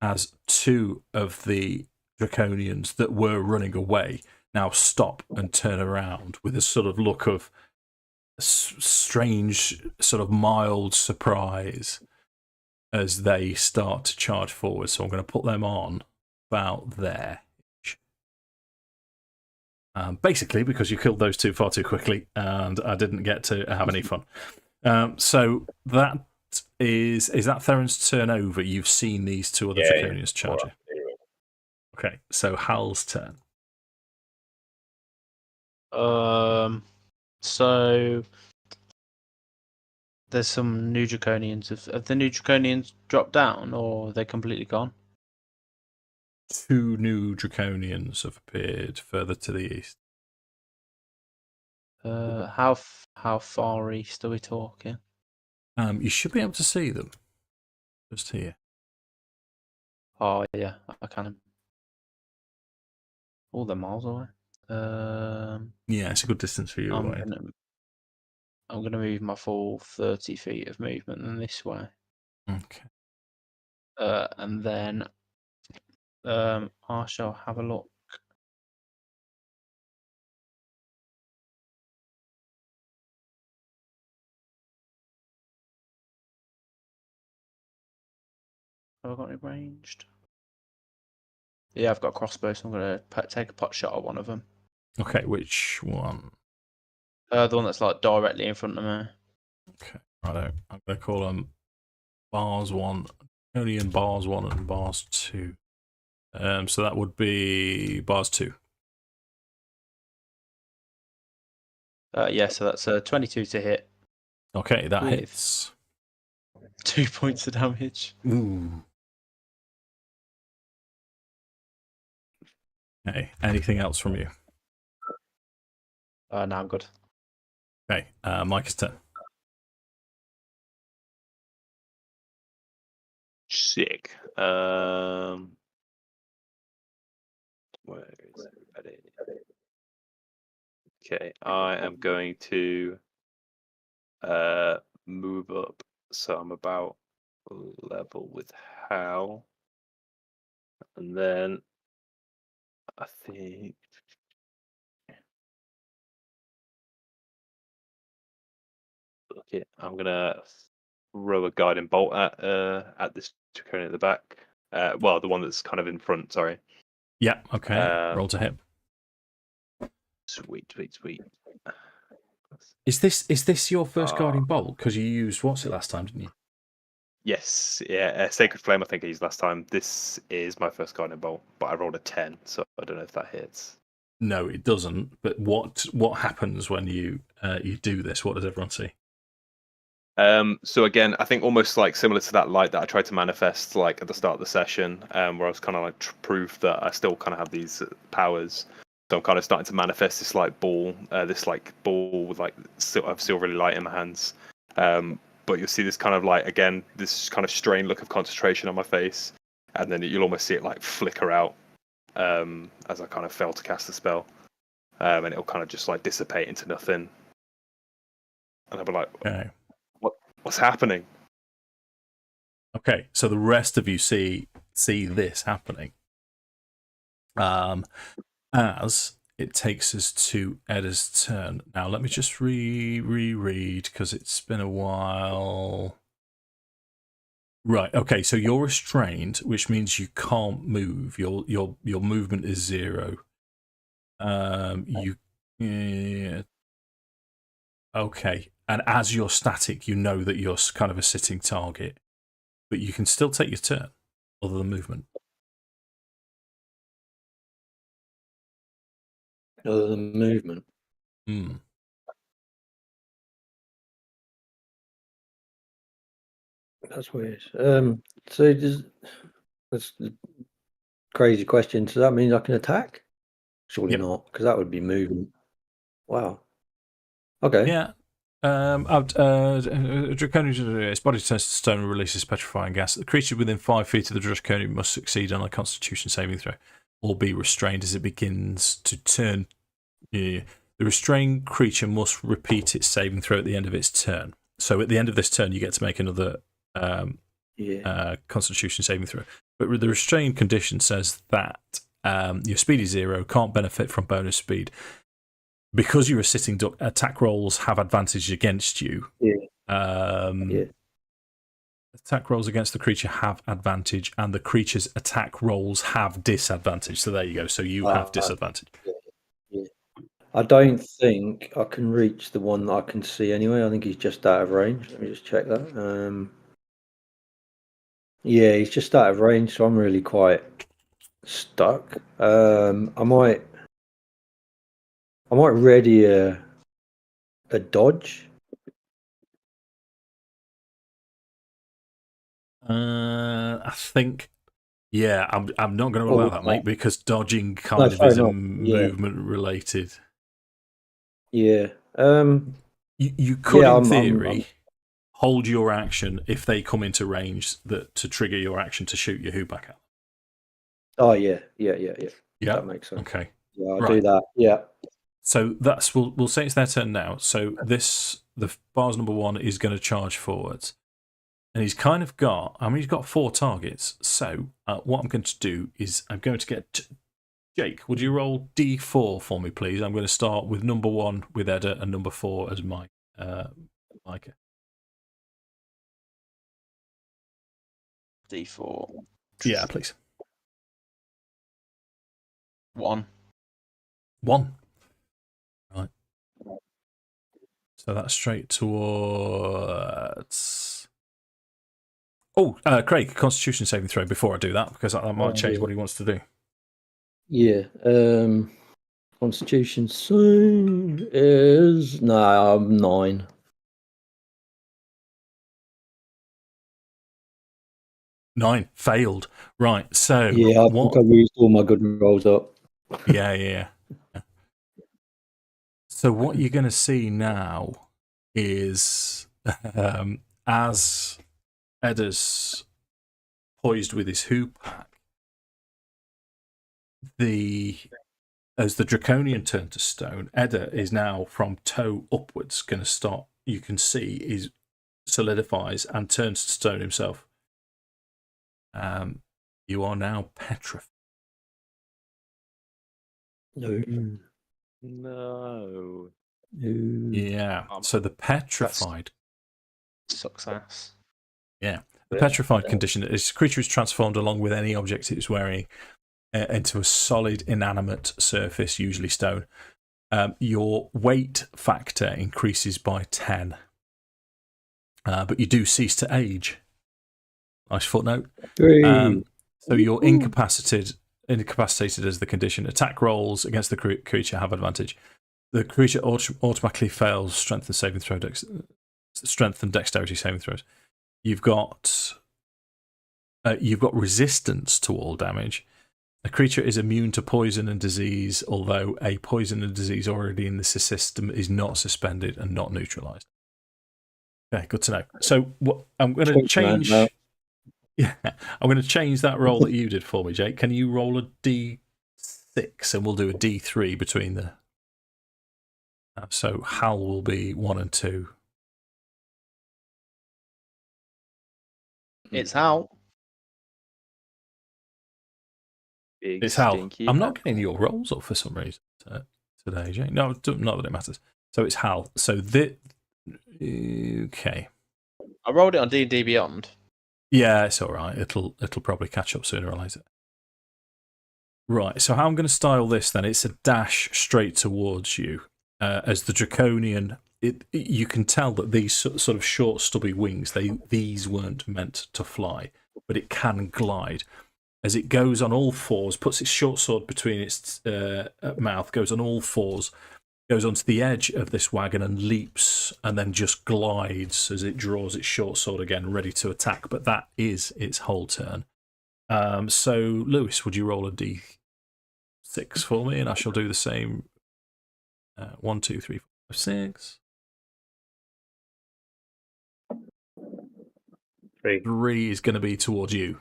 as two of the Draconians that were running away now stop and turn around with a sort of look of strange, sort of mild surprise as they start to charge forward. So I'm going to put them on about there. Basically, because you killed those two far too quickly, and I didn't get to have any fun. So that is that Theron's turn over? You've seen these two other Draconians charging. Okay, so Hal's turn. So there's some new Draconians. Have the new Draconians dropped down, or are they completely gone? Two new Draconians have appeared further to the east. How far east are we talking? You should be able to see them just here. Oh yeah, I can. Oh, they're miles away. Yeah, it's a good distance for you away. I'm gonna move my full 30 feet of movement in this way. Okay. And then I shall have a look. Have I got any ranged? Yeah, I've got a crossbow, so I'm going to take a pot shot at one of them. Okay, which one? The one that's like directly in front of me. Okay, righto. I'm going to call them bars 1, only in bars 1 and bars 2. So that would be bars 2. Yeah, so that's 22 to hit. Okay, that With hits. 2 points of damage. Ooh. Okay, anything else from you? No, I'm good. Okay, Micah's turn. Sick. Where is everybody? Okay, I am going to move up, so I'm about level with Hal, and then I think okay, I'm gonna throw a guiding bolt at this Draconian at the back. Well, the one that's kind of in front. Sorry. Yeah. Okay. Roll to hit. Sweet. Is this your first guiding bolt? Because you used what's it last time, didn't you? Yes, yeah. Sacred Flame, I think I used last time. This is my first guiding bolt, but I rolled a 10, so I don't know if that hits. No, it doesn't. But what happens when you do this? What does everyone see? So again, I think almost like similar to that light that I tried to manifest like at the start of the session, where I was kind of like proof that I still kind of have these powers. So I'm kind of starting to manifest this like ball, with like silvery light in my hands. But you'll see this kind of like again this kind of strained look of concentration on my face, and then you'll almost see it like flicker out as I kind of fail to cast the spell, and it'll kind of just like dissipate into nothing. And I'll be like, Okay. What's happening? Okay, so the rest of you see this happening. As it takes us to Edda's turn. Now let me just reread because it's been a while. Right. Okay. So you're restrained, which means you can't move. Your movement is 0. Okay. And as you're static, you know that you're kind of a sitting target, but you can still take your turn, other than movement. Other than movement. Hmm. That's weird. So that's a crazy question. So that means I can attack? Surely Yep. not, because that would be movement. Wow. Okay. Yeah. Draconian, its body turns to stone and releases petrifying gas. The creature within 5 feet of the Draconian must succeed on a Constitution saving throw, or be restrained as it begins to turn. Yeah. The restrained creature must repeat its saving throw at the end of its turn. So at the end of this turn, you get to make another Constitution saving throw. But the restrained condition says that your speed is 0, can't benefit from bonus speed. Because you're a sitting duck, attack rolls have advantage against you. Attack rolls against the creature have advantage, and the creature's attack rolls have disadvantage. So there you go. So you have disadvantage. I don't think I can reach the one that I can see anyway. I think he's just out of range. Let me just check that. Yeah, he's just out of range, so I'm really quite stuck. I might ready a dodge. I think, yeah, I'm not going to allow that, mate, because dodging kind of is movement related. Yeah. You could, in theory, hold your action if they come into range to trigger your action to shoot your hoop back out. Oh yeah. That makes sense. Okay. Yeah, I'll do that. Yeah. So we'll say it's their turn now. So the bars number 1 is going to charge forwards, and he's kind of got. He's got 4 targets. So what I'm going to do is I'm going to get Jake. Would you roll D4 for me, please? I'm going to start with number 1 with Edda and number 4 as Micah. D4. Yeah, please. 1. 1. Right. So that's straight towards. Oh, Craig, Constitution saving throw before I do that, because that might change what he wants to do. Yeah. Constitution save is 9. 9 failed. Right. So yeah, I think I used all my good rolls up. Yeah. So what you're going to see now is as Edda's poised with his hoop pack, as the Draconian turned to stone, Edda is now from toe upwards going to start. You can see he solidifies and turns to stone himself. You are now petrified. No. Yeah. So the petrified sucks ass. Yeah. The petrified condition is creature is transformed along with any object it is wearing into a solid inanimate surface, usually stone. Your weight factor increases by 10. But you do cease to age. Nice footnote. So you're incapacitated as the condition. Attack rolls against the creature have advantage. The creature automatically fails strength and dexterity saving throws. You've got resistance to all damage. A creature is immune to poison and disease, although a poison and disease already in the system is not suspended and not neutralized. Okay, good to know. So I'm going to change. Yeah, I'm going to change that roll that you did for me, Jake. Can you roll a D6 and we'll do a D3 between the. So Hal will be 1 and 2. It's Hal. It's Hal. I'm not getting your rolls up for some reason today, Jake. No, not that it matters. So it's Hal. So okay. I rolled it on D&D Beyond. Yeah, it's all right. It'll probably catch up sooner or later. Right. So how I'm going to style this then? It's a dash straight towards you. As the Draconian, you can tell that these sort of short, stubby wings, these weren't meant to fly, but it can glide. As it goes on all fours, puts its short sword between its mouth, goes on all fours, goes onto the edge of this wagon and leaps, and then just glides as it draws its short sword again, ready to attack. But that is its whole turn. So, Lewis, would you roll a D6 for me? And I shall do the same. 1, 2, 3, 4, 5, 6. 3 is going to be towards you.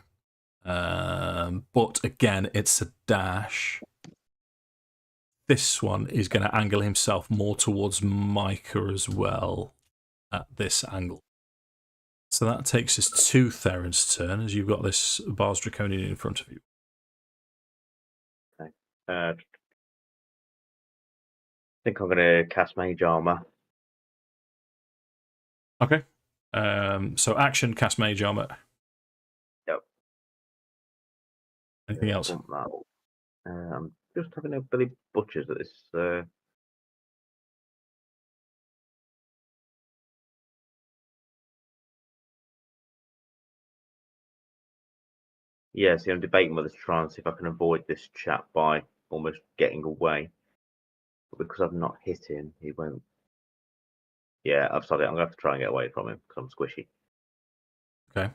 But again, it's a dash. This one is going to angle himself more towards Micah as well at this angle. So that takes us to Theron's turn, as you've got this Bars Draconian in front of you. Okay. I think I'm going to cast Mage Armor. Okay. So action, cast Mage Armor. Yep. Anything else? I'm just having a Billy Butchers at this. Yeah, see, I'm debating whether to try and see if I can avoid this chap by almost getting away. But because I've not hit him, he won't. Yeah, I've decided I'm going to have to try and get away from him because I'm squishy. Okay.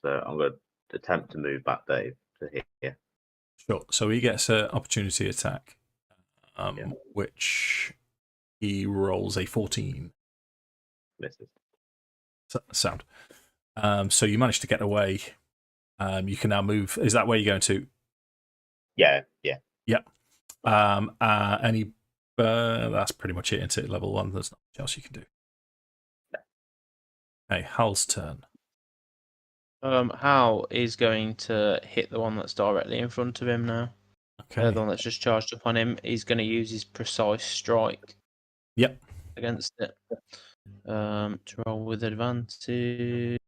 So I'm going to attempt to move back, Dave, to here. Sure. So he gets an opportunity attack, Yeah. which he rolls a 14. Misses. Sound. So you manage to get away. You can now move. Is that where you're going to? Yeah. Yep. That's pretty much it into level 1. There's not much else you can do. Okay, Hal's turn. Hal is going to hit the one that's directly in front of him now. Okay. The one that's just charged up on him. He's going to use his precise strike. Yep. Against it. To roll with advantage.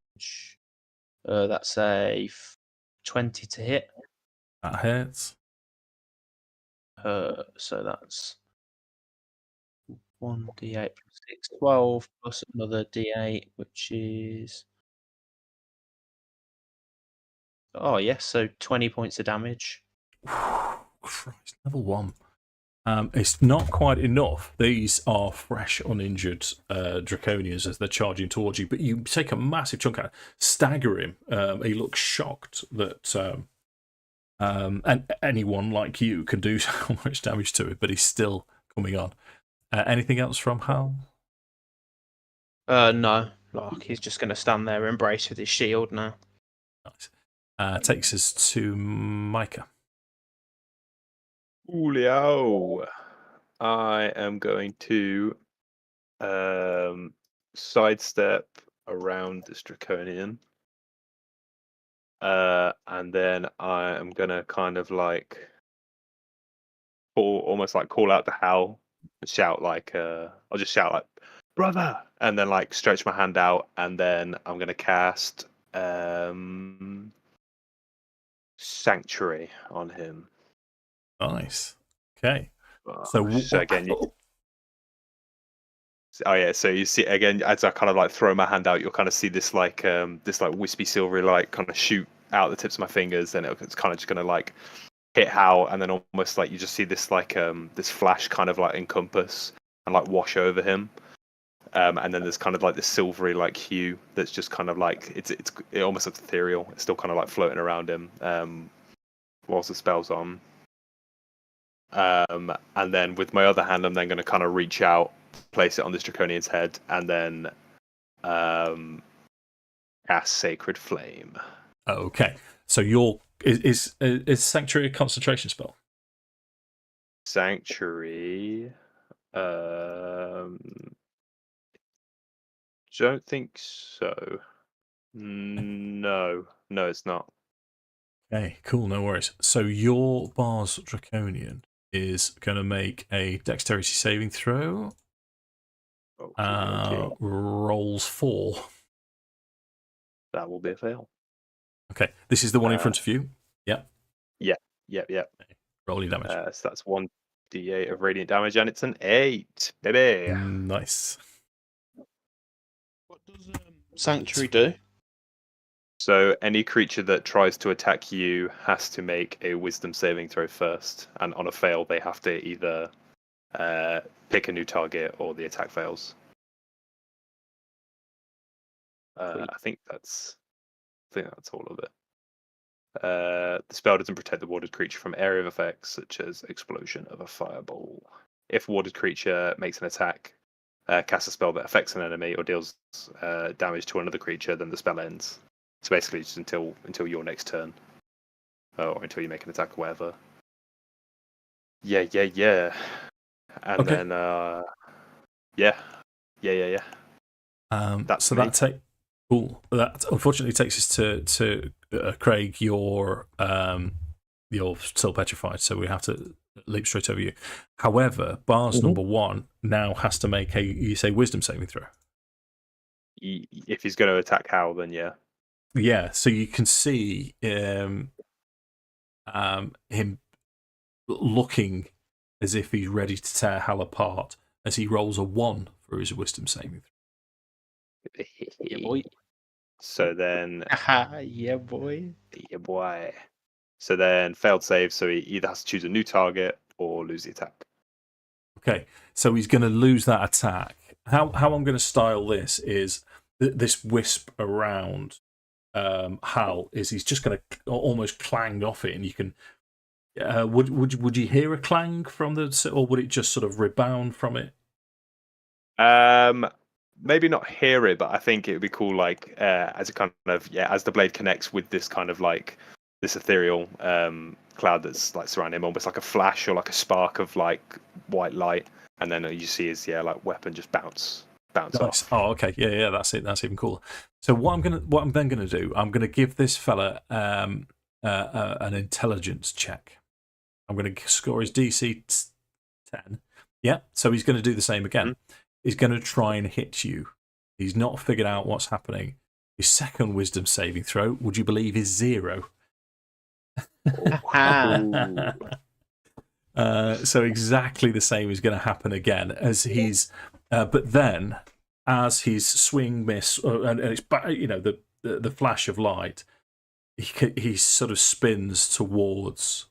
That's a 20 to hit. That hits. So that's 1d8 plus 6, 12 plus another d8, which is. Oh, yes, so 20 points of damage. Christ, level 1. It's not quite enough. These are fresh, uninjured Draconians as they're charging towards you, but you take a massive chunk out, stagger him. He looks shocked that and anyone like you can do so much damage to him, but he's still coming on. Anything else from Hal? No, like he's just going to stand there and brace with his shield now. Nice. Takes us to Micah. Julio. I am going to sidestep around this Draconian. And then I am going to kind of like almost like call out to Hal and shout like, I'll just shout like, brother! And then like stretch my hand out, and then I'm going to cast Sanctuary on him. Nice. Okay. So again, so you see again as I kind of like throw my hand out, you'll kind of see this like wispy silvery light kind of shoot out the tips of my fingers, and it's kind of just gonna like hit Hal, and then almost like you just see this like this flash kind of like encompass and like wash over him, and then there's kind of like this silvery like hue that's just kind of like it almost looks ethereal. It's still kind of like floating around him whilst the spell's on. And then with my other hand, I'm then going to kind of reach out, place it on this Draconian's head, and then cast Sacred Flame. Okay. So is Sanctuary a concentration spell? Sanctuary. Don't think so. No, it's not. Okay, cool, no worries. So your Bars Draconian is going to make a dexterity saving throw. Okay. Rolls 4. That will be a fail. Okay, this is the one in front of you. Yep. Yep. Roll your damage. So that's 1d8 of radiant damage, and it's an 8, baby. Nice. What does Sanctuary do? So any creature that tries to attack you has to make a Wisdom saving throw first, and on a fail, they have to either pick a new target or the attack fails. I think that's all of it. The spell doesn't protect the warded creature from area of effects such as explosion of a fireball. If a warded creature makes an attack cast a spell that affects an enemy or deals damage to another creature, then the spell ends. So basically, just until your next turn, or until you make an attack or whatever. Yeah. And Okay. then, yeah. That's So me. cool. That unfortunately takes us to Craig. You're still petrified, so we have to leap straight over you. However, Bar's number 1 now has to make a wisdom saving throw. If he's going to attack Hal, then yeah. Yeah, so you can see him looking as if he's ready to tear Hal apart as he rolls a 1 for his wisdom saving throw. Yeah, boy. So then, Yeah, boy. yeah, boy. So then, failed save. So he either has to choose a new target or lose the attack. Okay, so he's going to lose that attack. How I'm going to style this is this wisp around Hal is he's just going to almost clang off it, and you can. Would you hear a clang from the, or would it just sort of rebound from it? Maybe not hear it, but I think it would be cool, like as a kind of as the blade connects with this kind of like this ethereal cloud that's like surrounding him, almost like a flash or like a spark of like white light, and then you see his like weapon just bounce Nice. off. Oh, okay, yeah, that's it. That's even cooler. So what I'm then gonna do, I'm gonna give this fella an intelligence check. I'm going to score his DC 10. Yeah, so he's going to do the same again. He's going to try and hit you. He's not figured out what's happening. His second wisdom saving throw, would you believe, is 0. So exactly the same is going to happen again as he's. But then, as his swing miss, and it's the flash of light, he sort of spins towards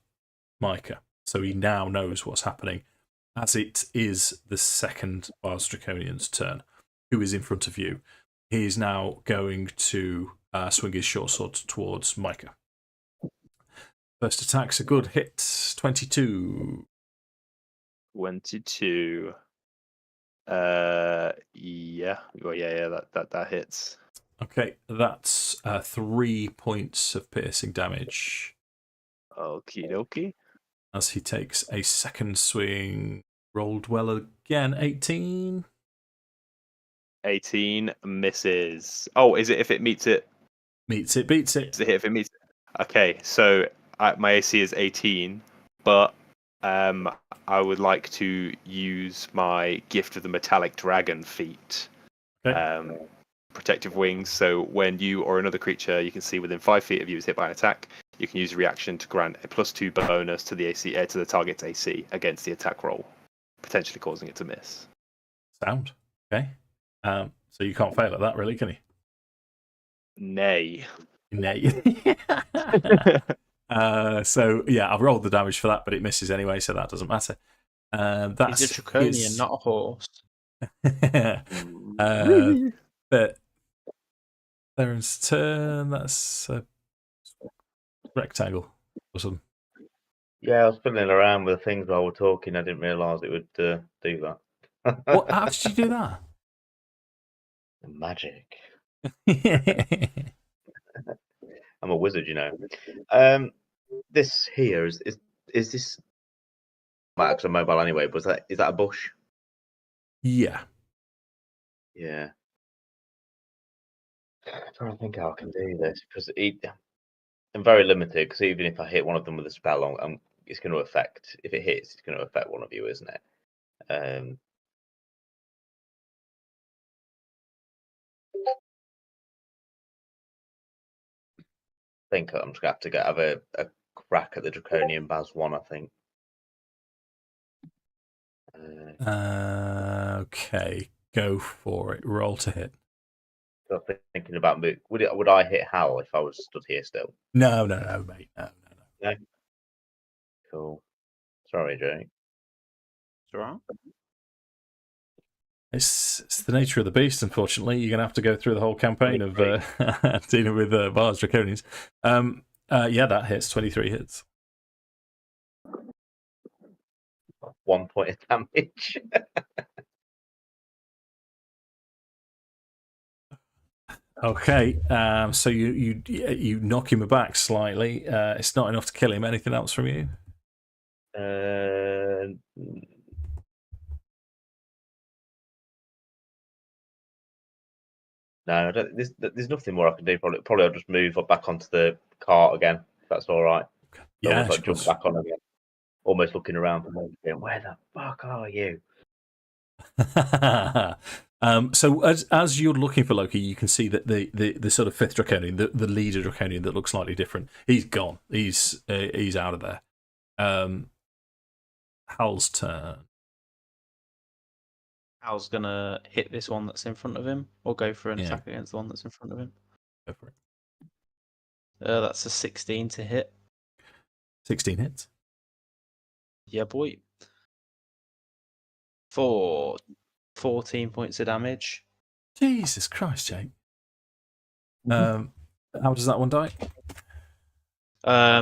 Micah, so he now knows what's happening, as it is the second Bars Draconian's turn, who is in front of you. He is now going to swing his short sword towards Micah. First attack's a good hit, 22. 22. Yeah. Well, yeah. That hits. Okay, that's 3 points of piercing damage. Okie dokie. As he takes a second swing, rolled well again, 18. 18 misses. Oh, is it if it meets it? Meets it, beats it. Is it hit if it meets it? Okay, so my AC is 18, but I would like to use my Gift of the Metallic Dragon feat. Okay. Protective Wings, so when you or another creature you can see within 5 feet of you is hit by an attack, you can use a reaction to grant a +2 bonus to the AC to the target's AC against the attack roll, potentially causing it to miss. Sound. Okay. So you can't fail at that, really, can you? Nay. So yeah, I've rolled the damage for that, but it misses anyway, so that doesn't matter. That's He's a draconian, not a horse. But Theron's turn. That's a rectangle or something. Yeah, I was fiddling around with things while we're talking. I didn't realise it would do that. What? How did you do that? Magic. uh, I'm a wizard, you know. This here is this? Max are mobile anyway, but is that a bush? yeah. Yeah. I'm trying to think how I can do this because I'm very limited. Because even if I hit one of them with a spell, it's going to affect. If it hits, it's going to affect one of you, isn't it? I think I'm just going to have a crack at the Draconian Baz one. I think. Okay, go for it. Roll to hit. I'm thinking about would I hit Hal if I was stood here still? No, mate. No. Cool. Sorry, Jake. It's all right. It's the nature of the beast, unfortunately. You're going to have to go through the whole campaign of dealing with Bars Draconians. Yeah, that hits. 23 hits. 1 point of damage. Okay, so you knock him aback slightly. It's not enough to kill him. Anything else from you? No, there's nothing more I can do. Probably I'll just move back onto the cart again. If that's all right. Yeah, Almost like of jump course. back on again. Almost looking around for me, going, where the fuck are you? So as you're looking for Loki, you can see that the sort of fifth Draconian, the leader Draconian that looks slightly different, he's gone. He's out of there. Hal's turn. Hal's gonna hit this one that's in front of him, or go for an Yeah. attack against the one that's in front of him. Go for it. That's a 16 to hit. 16 hits. Yeah, boy. For 14 points of damage. Jesus Christ, Jake. How does that one die?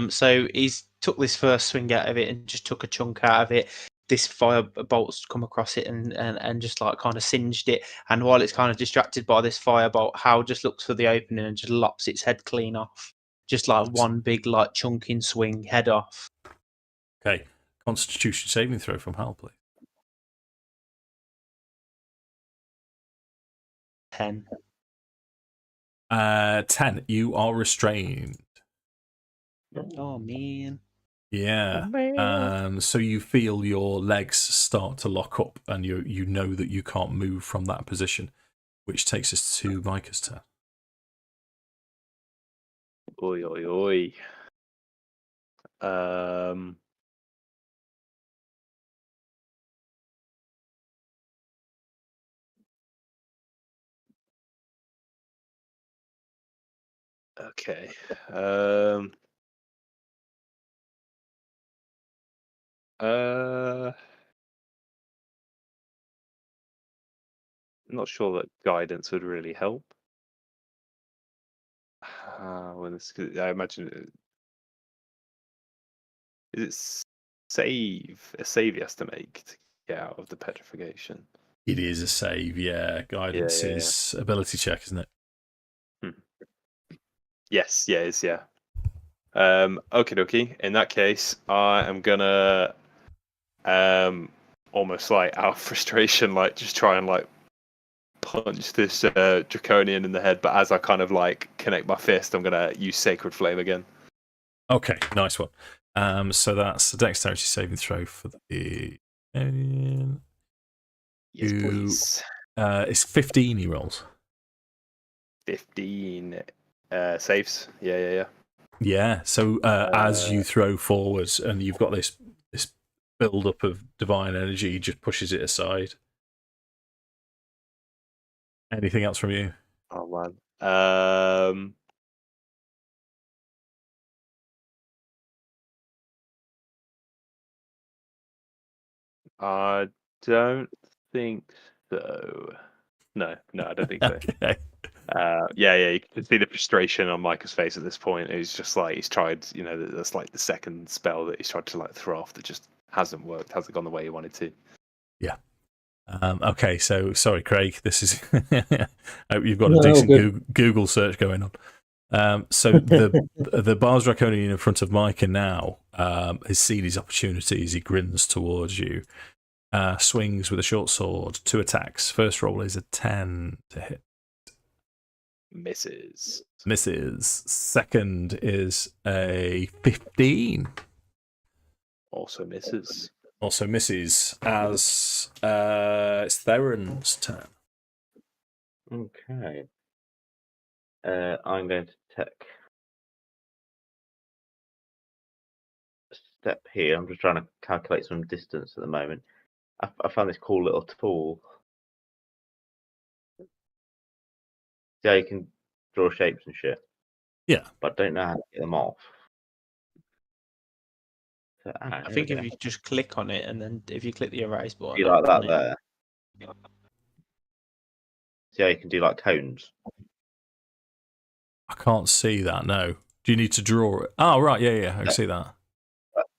So he's took this first swing out of it and just took a chunk out of it. This fire bolt's come across it and just like kind of singed it. And while it's kind of distracted by this firebolt, Hal just looks for the opening and just lops its head clean off. Just like one big like chunking swing, head off. Okay. Constitution saving throw from Hal, please. 10. 10. You are restrained. Oh man. Yeah. So you feel your legs start to lock up, and you know that you can't move from that position, which takes us to Micah's turn. Oi, oi, oi. Okay. I'm not sure that guidance would really help. When this, I imagine, is it a save he has to make to get out of the petrification? It is a save, yeah. Guidance Yeah. is ability check, isn't it? Yes, yeah, it's yeah. Okie dokie. In that case, I am gonna almost like out of frustration, like just try and like punch this draconian in the head, but as I kind of like connect my fist, I'm gonna use Sacred Flame again. Okay, nice one. So that's a dexterity saving throw for the alien. Yes, please. It's 15 he rolls. 15 saves. Yeah. Yeah. So as you throw forwards and you've got this build up of divine energy, he just pushes it aside. Anything else from you? Oh man. I don't think so. No, I don't think so. Okay. Yeah, you can see the frustration on Micah's face at this point. It's just like he's tried, that's like the second spell that he's tried to like throw off that just hasn't worked, hasn't gone the way he wanted to. Yeah. Okay, so sorry, Craig. This is. I hope you've got a decent Google search going on. So the Bars Draconian in front of Micah now has seen his opportunities. He grins towards you, swings with a short sword, 2 attacks. First roll is a 10 to hit. Misses. Second is a 15. Also misses. Also misses as it's Theron's turn. Okay. I'm going to take a step here. I'm just trying to calculate some distance at the moment. I found this cool little tool. Yeah, you can draw shapes and shit. Yeah. But I don't know how to get them off. So, I think if you just click on it and then if you click the erase button, you like that there. See how you can do like cones. I can't see that. No. Do you need to draw it? Oh, right. Yeah. I can see that.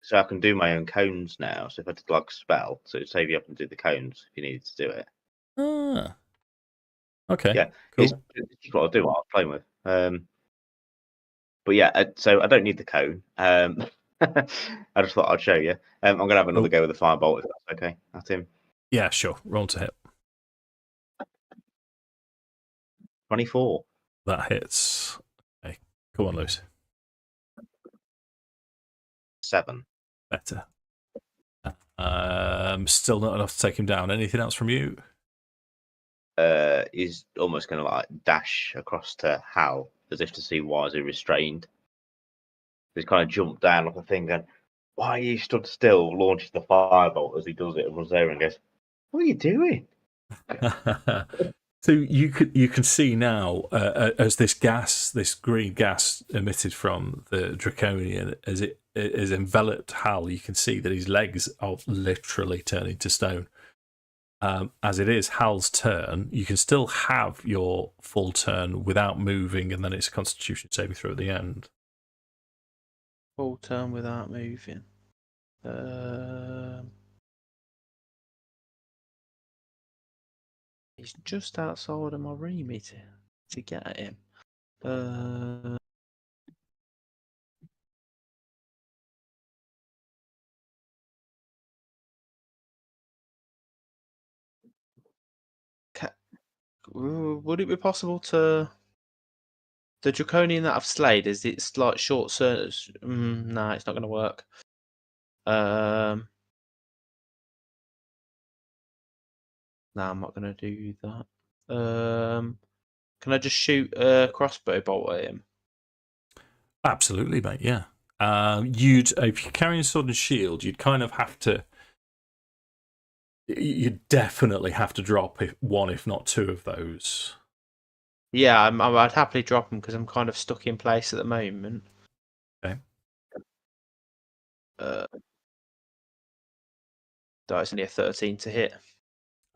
So I can do my own cones now. So if I did like a spell, so it'd save you up and do the cones if you needed to do it. Ah. Okay. Yeah, Cool. it's just what I do. What I was playing with. But yeah, so I don't need the cone. I just thought I'd show you. I'm gonna have another Cool. go with the firebolt if that's okay. At him. Yeah, sure. Roll to hit. 24. That hits. Okay. Come on, Lucy. 7. Better. Still not enough to take him down. Anything else from you? He's almost gonna like dash across to Hal as if to see why is he restrained. He's kind of jumped down like a thing going, "Why are you stood still?" Launches the firebolt as he does it and runs over and goes, "What are you doing?" So you can see now as this green gas emitted from the Draconian as it is enveloped Hal, you can see that his legs are literally turning to stone. As it is Hal's turn, you can still have your full turn without moving, and then it's a Constitution saving throw at the end. Full turn without moving. He's just outside of my remit to get at him. Would it be possible to the Draconian that I've slayed? Is it's like short surge? No, it's not going to work. No, I'm not going to do that. Can I just shoot a crossbow bolt at him? Absolutely, mate. Yeah. You'd if you're carrying a sword and shield, you'd kind of have to. You'd definitely have to drop one, if not two, of those. Yeah, I'd happily drop him because I'm kind of stuck in place at the moment. Okay. That's only a 13 to hit.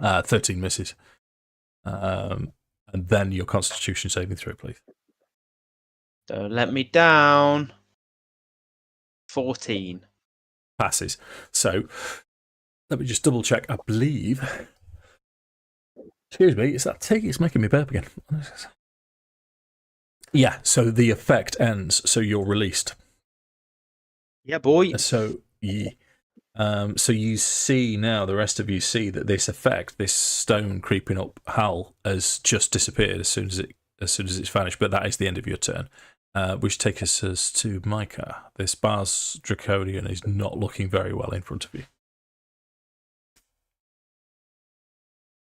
13 misses. And then your Constitution saving throw, please. Don't let me down. 14. Passes. So let me just double check. I believe. Excuse me, it's that tea. It's making me burp again. Yeah, so the effect ends, so you're released. Yeah, boy. So you see now, the rest of you see that this effect, this stone creeping up Hal, has just disappeared as soon as it's vanished. But that is the end of your turn, which takes us to Micah. This Bars Draconian is not looking very well in front of you.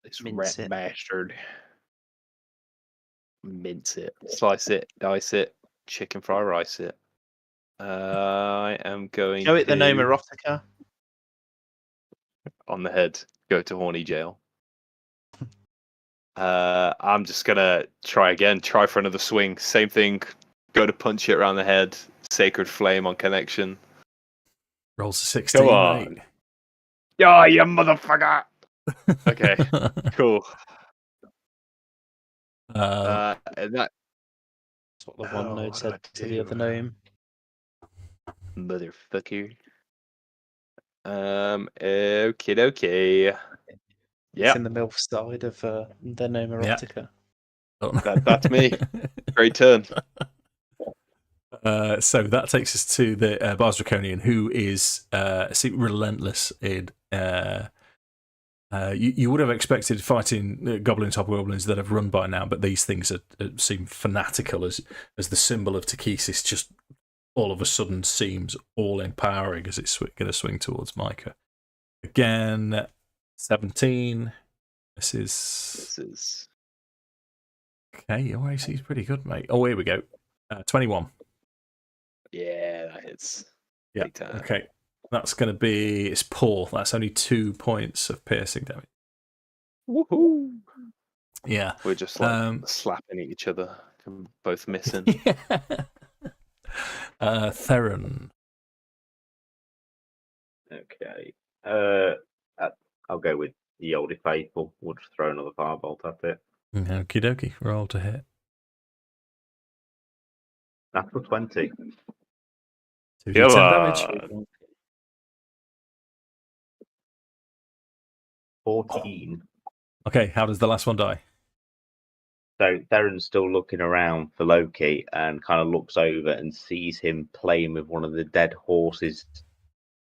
This Mince rat it. bastard. Mince it. Slice it. Dice it. Chicken fry rice it. I am going Show it the to... name erotica. On the head. Go to horny jail. I'm just going to try again. Try for another swing. Same thing. Go to punch it around the head. Sacred flame on connection. Rolls a 16, Come on. mate. Yeah, you motherfucker. Okay, cool. And that... That's what the one node what said do I to the do? other gnome. Motherfucker. Okay. It's Yeah, in the MILF side of the name erotica. that's me. Great turn. So that takes us to the Bars Draconian, who is relentless in. You would have expected fighting goblins, hobgoblins that have run by now, but these things seem fanatical as the symbol of Takesis just all of a sudden seems all empowering as it's going to swing towards Micah. Again, 17. This is okay. Your AC is pretty good, mate. Oh, here we go. 21. Yeah, that hits. Yeah. Big time. Okay. That's going to be. It's poor. That's only 2 points of piercing damage. Woohoo! Yeah. We're just like slapping at each other. Both missing. Theron. Okay. I'll go with the oldie faithful. We'll just throw another firebolt at it. Okie dokie. Roll to hit. Natural 20. 2d10 damage. 14. Okay, how does the last one die? So Theron's still looking around for Loki and kind of looks over and sees him playing with one of the dead horses,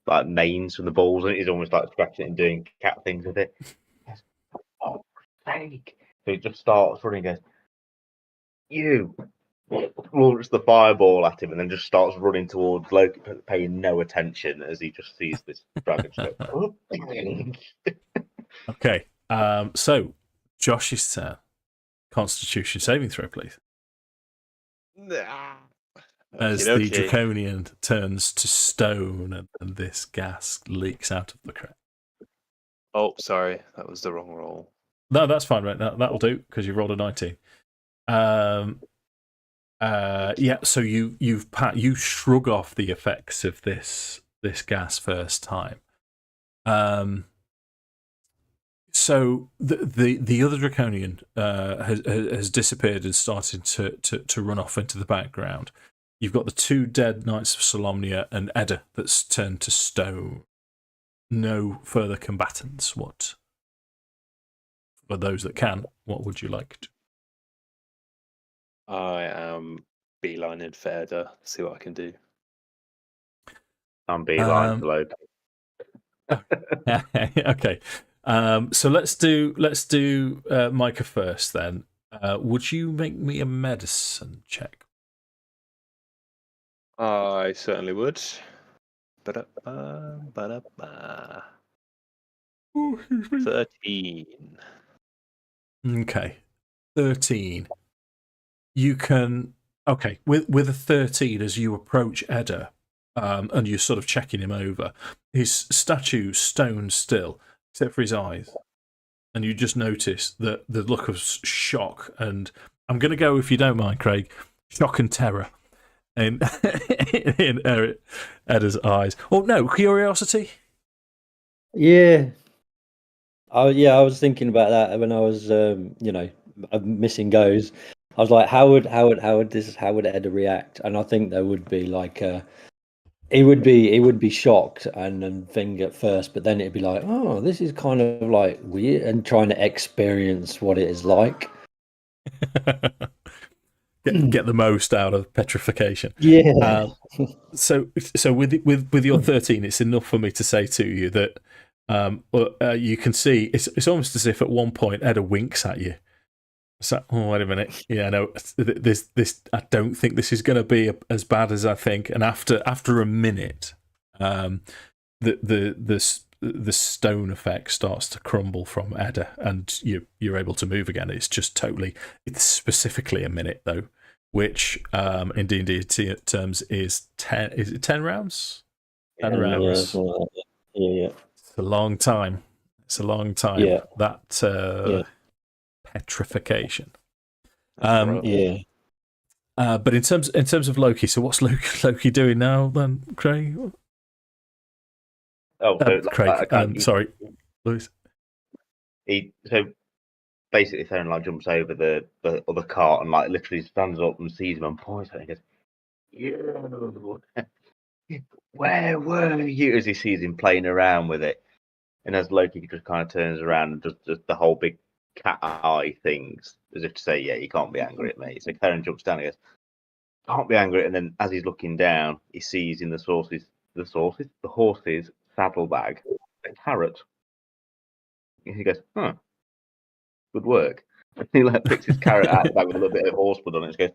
like manes from the balls, and he's almost like scratching it and doing cat things with it. He goes, "Oh, sake!" So he just starts running and goes, "You!" Launches the fireball at him and then just starts running towards Loki, paying no attention as he just sees this dragon just go, Okay. So Josh's turn. Constitution saving throw, please. As the draconian turns to stone and this gas leaks out of the crack. Oh, sorry, that was the wrong roll. No, that's fine, right? That'll do because you rolled a 19. Yeah. So you shrug off the effects of this gas first time. So the other draconian has disappeared and started to run off into the background. You've got the two dead knights of Solamnia and Edda that's turned to stone. No further combatants. What? For those that can, what would you like to? I am beelining for Edda. See what I can do. I'm beeline to Loki. Okay. So let's do Micah first then. Would you make me a medicine check? I certainly would. Ba-da-ba. 13. Okay. 13. You can with a 13 as you approach Edda, and you're sort of checking him over. His statue's stone still, except for his eyes. And you just notice that the look of shock and I'm going to go, if you don't mind, Craig, shock and terror in Edda's eyes. Oh no, curiosity. Yeah. I was thinking about that when I was, missing goes. I was like, how would Edda react? And I think there would be like he would be shocked and think at first, but then it'd be like, oh, this is kind of like weird, and trying to experience what it is like. Get the most out of petrification. Yeah. So with your 13, it's enough for me to say to you that you can see it's almost as if at one point Edda winks at you. So, oh, wait a minute. Yeah, no, this. I don't think this is going to be as bad as I think. And after a minute, the stone effect starts to crumble from Edda, and you're able to move again. It's specifically a minute though, which in D&D terms is 10. Is it 10 rounds? 10 rounds. Yeah. It's a long time. Yeah. That. Petrification. Right. Yeah. But in terms of Loki, so what's Loki doing now then, Craig? Craig. Sorry, Lewis. So basically, Theron jumps over the other cart and literally stands up and sees him and points at him and goes, "You, where were you?" As he sees him playing around with it, and as Loki just kind of turns around and does the whole big cat eye things, as if to say, "Yeah, you can't be angry at me." So Theron jumps down and goes, "Can't be angry." And then as he's looking down, he sees in the horse's saddlebag a carrot. And he goes, "Huh, good work." And he picks his carrot out of the bag with a little bit of horse blood on it and goes,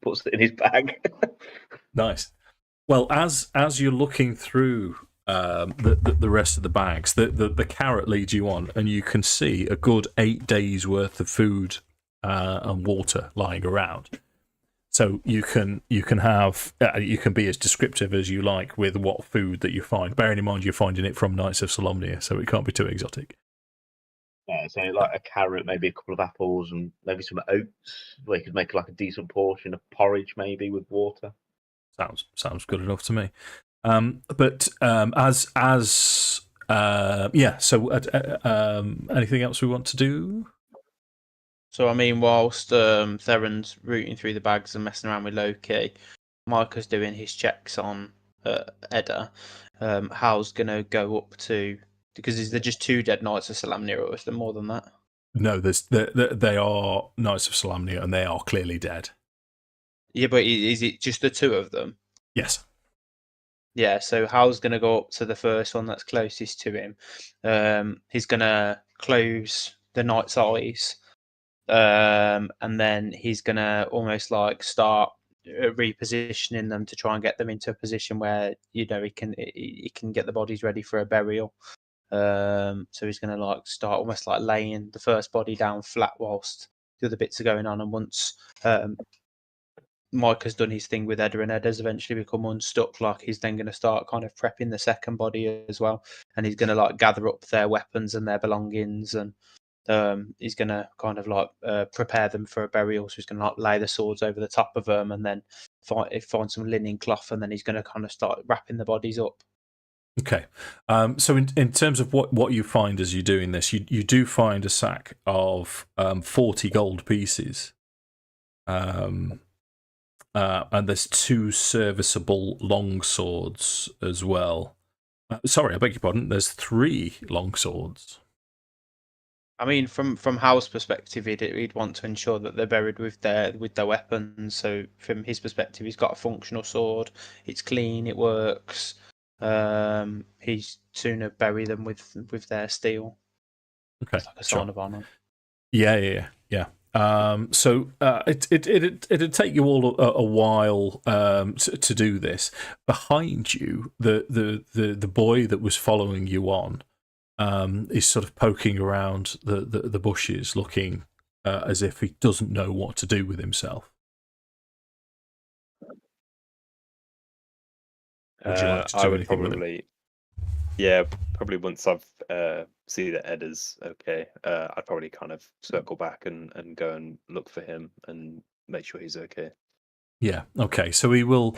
puts it in his bag. Nice. Well, as you're looking through the rest of the bags, the carrot leads you on, and you can see a good 8 days worth of food and water lying around. So you can be as descriptive as you like with what food that you find. Bearing in mind you're finding it from Knights of Solamnia, so it can't be too exotic. Yeah, so a carrot, maybe a couple of apples, and maybe some oats. Where you could make a decent portion of porridge, maybe with water. Sounds good enough to me. So anything else we want to do? So I mean, whilst Theron's rooting through the bags and messing around with Loki, Micah's doing his checks on Edda. Hal's gonna go up to, because is there just 2 dead knights of Solamnia, or is there more than that? No, they are Knights of Solamnia, and they are clearly dead. Yeah, but is it just the two of them? Yes. Yeah, so Hal's going to go up to the first one that's closest to him. He's going to close the knight's eyes, and then he's going to almost like start repositioning them to try and get them into a position where he can get the bodies ready for a burial. So he's going to like start almost like laying the first body down flat whilst the other bits are going on, and once Micah's done his thing with Edda, and Edda's eventually become unstuck, like he's then going to start kind of prepping the second body as well, and he's going to like gather up their weapons and their belongings, and he's going to kind of like prepare them for a burial. So he's going to like lay the swords over the top of them, and then find some linen cloth, and then he's going to kind of start wrapping the bodies up. Okay. So in terms of what you find as you're doing this, you do find a sack of 40 gold pieces. And there's 2 serviceable long swords as well. Sorry, I beg your pardon. There's 3 long swords. I mean, from Hal's perspective, he'd want to ensure that they're buried with their weapons. So from his perspective, he's got a functional sword. It's clean. It works. He'd sooner bury them with their steel. Okay, It's like a sign of honor. Yeah. So it'd take you all a while to do this. Behind you, the boy that was following you on is sort of poking around the bushes, looking as if he doesn't know what to do with himself. Would you like to do I would anything with him? probably, yeah, probably once I've see that Edda's okay, I'd probably kind of circle back and go and look for him and make sure he's okay. Yeah. Okay. So he will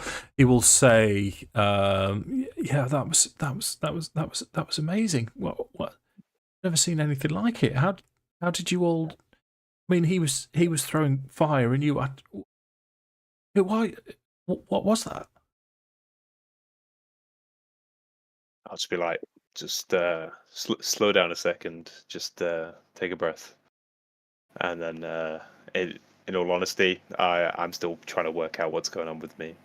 say, "Yeah, that was amazing. What? Never seen anything like it. How did you all? I mean, he was throwing fire, and you. Why? What was that? I'll just be like, just slow down a second, just take a breath, and then in all honesty, I'm still trying to work out what's going on with me.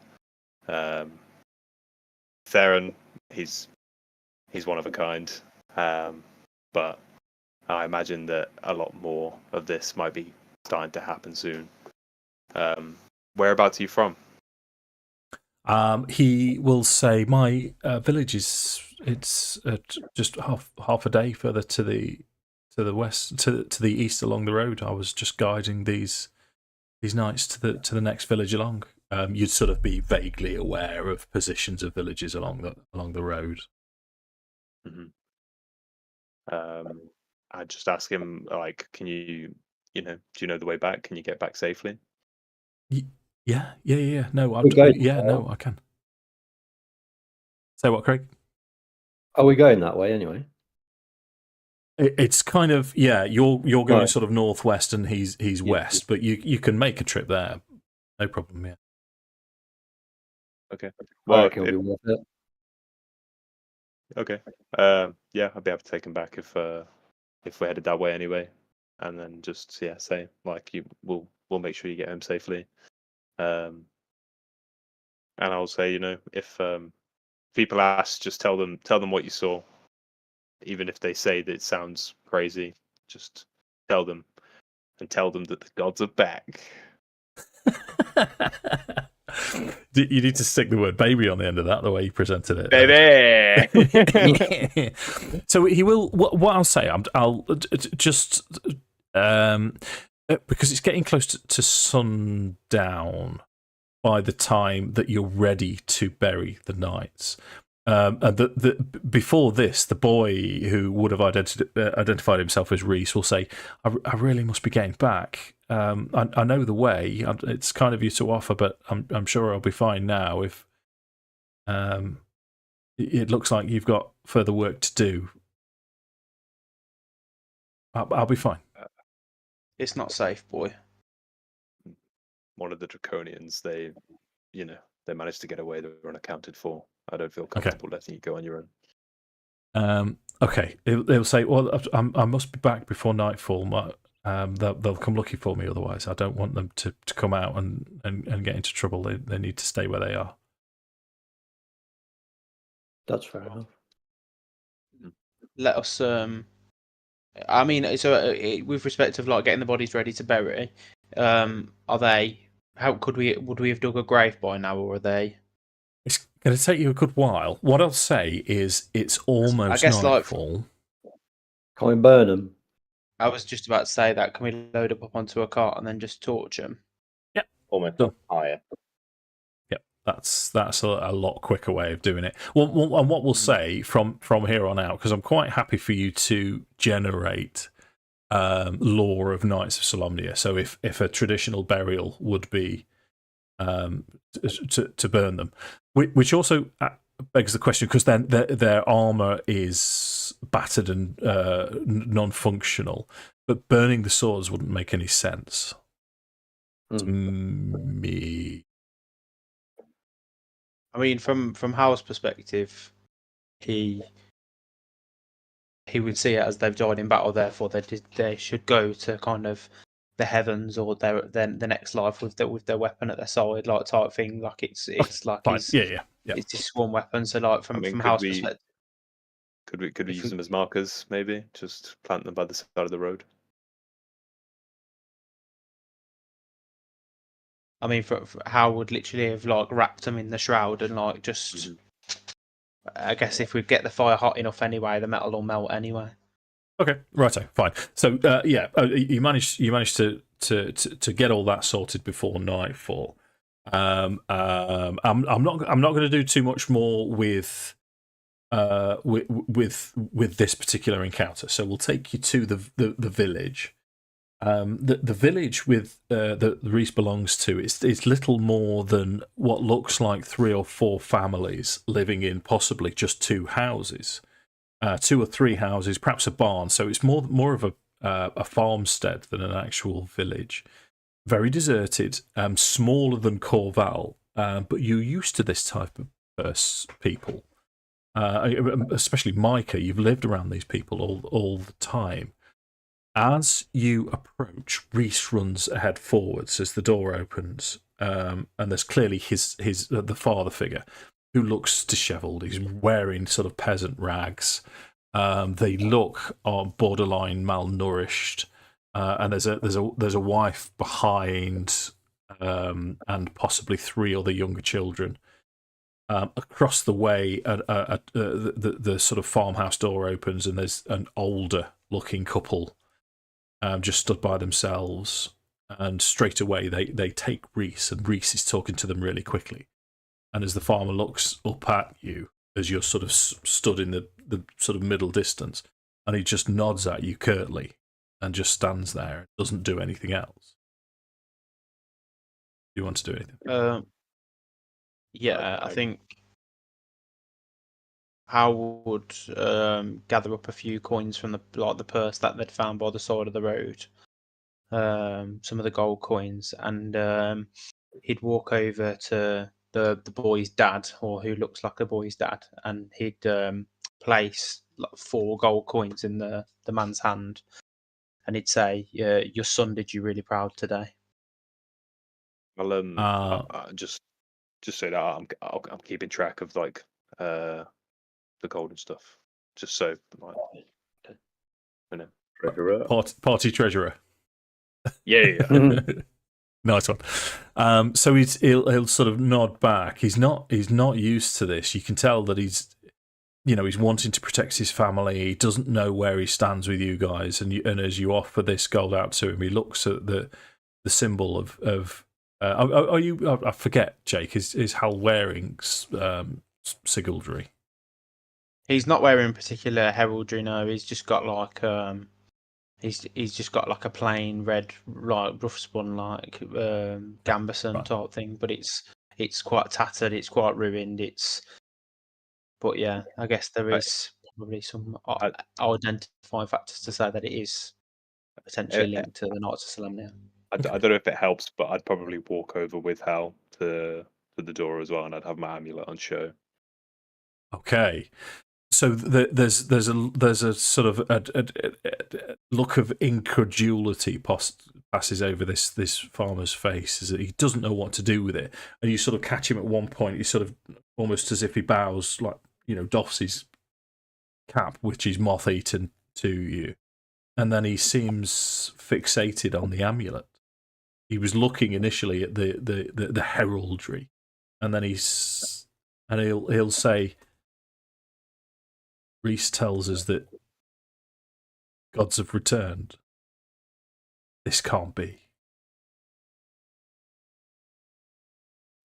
Theron, he's one of a kind, but I imagine that a lot more of this might be starting to happen soon. Whereabouts are you from? He will say, "My village is just half a day further to the west, to the east along the road. I was just guiding these knights to the next village along. You'd sort of be vaguely aware of positions of villages along the road." Mm-hmm. I'd just ask him, like, can you, do you know the way back? Can you get back safely? Yeah. No, I can. Say what, Craig? Are we going that way anyway? It's kind of, yeah. You're going Right. sort of northwest, and he's west, but you can make a trip there, no problem. Yeah. Okay. I Well, reckon it'll be worth it. okay. Yeah, I'd be able to take him back if we're headed that way anyway, and then just say like we'll make sure you get home safely. And I'll say, if people ask, just tell them what you saw, even if they say that it sounds crazy. Just tell them that the gods are back. You need to stick the word "baby" on the end of that, the way you presented it. Baby. So he will. What I'll say, I'll just because it's getting close to sundown by the time that you're ready to bury the knights. And before this, the boy who would have identified himself as Reese will say, I really must be getting back. I know the way. It's kind of you to offer, but I'm sure I'll be fine now. If it looks like you've got further work to do, I'll be fine. It's not safe, boy. One of the Draconians, they managed to get away. They were unaccounted for. I don't feel comfortable letting you go on your own. Okay, they'll say, "Well, I must be back before nightfall. They'll come looking for me otherwise. I don't want them to come out and get into trouble. They need to stay where they are." That's fair enough. Let us. I mean, so with respect of like getting the bodies ready to bury, are they? How would we have dug a grave by now, or are they? It's going to take you a good while. What I'll say is it's almost guess, like- nightfall. Can we burn them? I was just about to say that. Can we load up onto a cart and then just torch them? Almost Done. higher. Yep, that's a lot quicker way of doing it. Well, and what we'll say from here on out, because I'm quite happy for you to generate lore of Knights of Solamnia. So if a traditional burial would be to burn them, which also begs the question, because then their armor is battered and non-functional, but burning the swords wouldn't make any sense to me. I mean, from Hal's perspective, he would see it as they've died in battle. Therefore, they should go to kind of the heavens or the next life with their weapon at their side, like type thing. Like it's like Fine. his, Yeah. it's his sworn weapon. So like from Hal's perspective, Could we use them as markers? Maybe just plant them by the side of the road. I mean, for Hal would literally have like wrapped them in the shroud and like just. I guess if we get the fire hot enough anyway, the metal will melt anyway. Okay, righto, fine. So you managed to get all that sorted before nightfall. I'm not going to do too much more with this particular encounter. So we'll take you to the village. The village with the Reese belongs to is little more than what looks like 3 or 4 families living in possibly just 2 houses. 2 or 3 houses, perhaps a barn. So it's more of a farmstead than an actual village. Very deserted, smaller than Corval, but you're used to this type of people. Especially Micah, you've lived around these people all the time. As you approach, Reese runs ahead forwards as the door opens, and there's clearly the father figure, who looks dishevelled. He's wearing sort of peasant rags. They look borderline malnourished, and there's a wife behind, and possibly 3 other younger children. Across the way, the sort of farmhouse door opens, and there's an older looking couple just stood by themselves. And straight away they take Reese, and Reese is talking to them really quickly. And as the farmer looks up at you, as you're sort of stood in the sort of middle distance, and he just nods at you curtly and just stands there and doesn't do anything else. Do you want to do anything? Yeah, I think Hal would gather up a few coins from the purse that they'd found by the side of the road, some of the gold coins, and he'd walk over to the boy's dad, or who looks like a boy's dad, and he'd place like 4 gold coins in the man's hand, and he'd say, "Your son did you really proud today." I'll just say that I'm keeping track of like the golden stuff, just so like, you know. Treasurer. Party treasurer. Yeah. Nice one. So he'll sort of nod back. He's not used to this. You can tell that he's wanting to protect his family. He doesn't know where he stands with you guys. And as you offer this gold out to him, he looks at the symbol of. Are you? I forget. Jake, is Hal wearing sigildry? He's not wearing particular heraldry. No, he's just got like he's just got like a plain red, like rough spun, like gambeson type thing. But it's quite tattered. It's quite ruined. But yeah, I guess there is probably some identifying factors to say that it is potentially linked to the Knights of Solamnia. I don't know if it helps, but I'd probably walk over with Hal to the door as well, and I'd have my amulet on show. Okay. So there's a sort of a look of incredulity passes over this farmer's face, is that he doesn't know what to do with it, and you sort of catch him at one point. He sort of almost as if he bows, like doffs his cap, which is moth eaten, to you, and then he seems fixated on the amulet. He was looking initially at the heraldry, and then he'll say, Reese tells us that gods have returned. This can't be.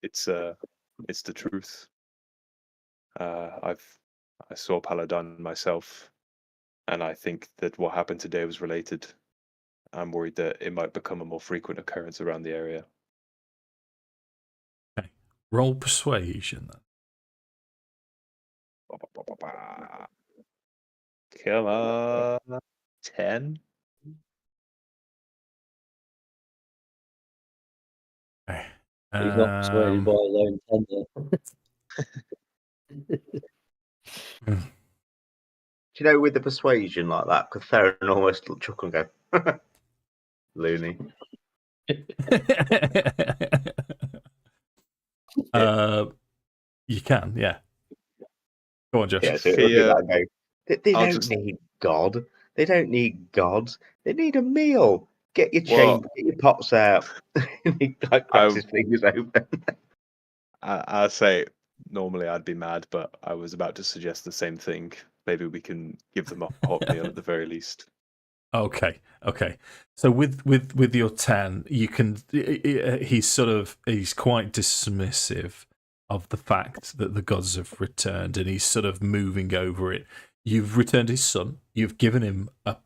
It's the truth. I saw Paladine myself, and I think that what happened today was related. I'm worried that it might become a more frequent occurrence around the area. Okay. Roll persuasion then. Come on. 10. Okay. He's not persuaded by his own tender. Do you know, with the persuasion like that, could Theron almost chuckle and go, loony. You can, yeah. Go on, Josh. Yeah, so they don't need God. They don't need gods. They need a meal. Get your chamber, get your pots out. He cracks his fingers open. I'll say, normally I'd be mad, but I was about to suggest the same thing. Maybe we can give them a hot meal at the very least. Okay. So with your 10, you can. He's quite dismissive of the fact that the gods have returned, and he's sort of moving over it. You've returned his son. You've given him a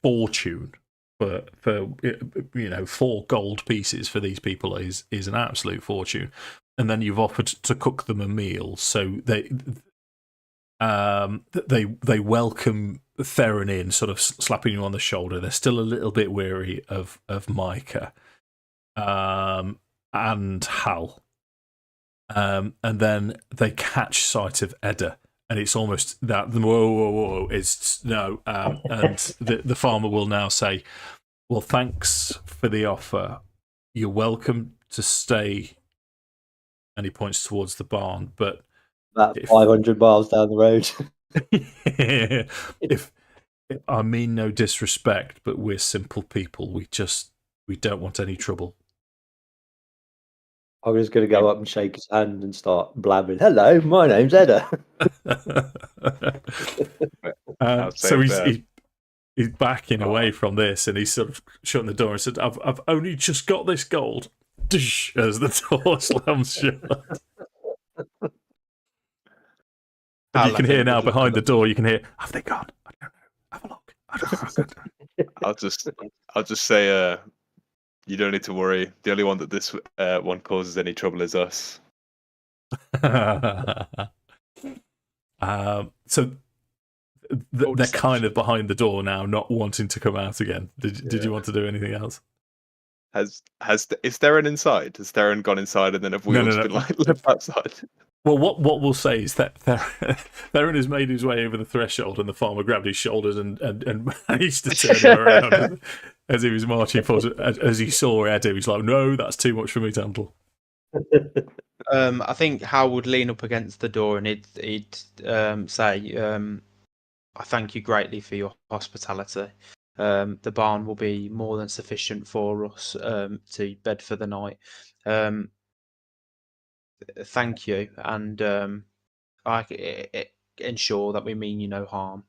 fortune for 4 gold pieces for these people is an absolute fortune, and then you've offered to cook them a meal. So they welcome Theron in, sort of slapping you on the shoulder. They're still a little bit weary of Micah and Hal. And then they catch sight of Edda, and it's almost that whoa, it's no. And the farmer will now say, "Well, thanks for the offer. You're welcome to stay." And he points towards the barn, but about 500 miles down the road. if I mean no disrespect, but we're simple people. We don't want any trouble. I'm just going to go up and shake his hand and start blabbing. Hello, my name's Edda. So he's backing away from this, and he's sort of shutting the door and said, "I've only just got this gold." As the door slams shut. You can hear now behind the door. You can hear. Have they gone? I don't know. Have a look. I don't know. I'll just say, you don't need to worry. The only one that this one causes any trouble is us. So they're kind of behind the door now, not wanting to come out again. Did you want to do anything else? Is Theron inside? Has Theron gone inside, and then have we all been left outside? Well, what we'll say is that Theron has made his way over the threshold, and the farmer grabbed his shoulders and managed to turn him around as he was marching forward. As he saw Edda, he was like, "No, that's too much for me to handle." I think Hal would lean up against the door and he'd say, "I thank you greatly for your hospitality. The barn will be more than sufficient for us to bed for the night. Thank you, and I ensure that we mean you no harm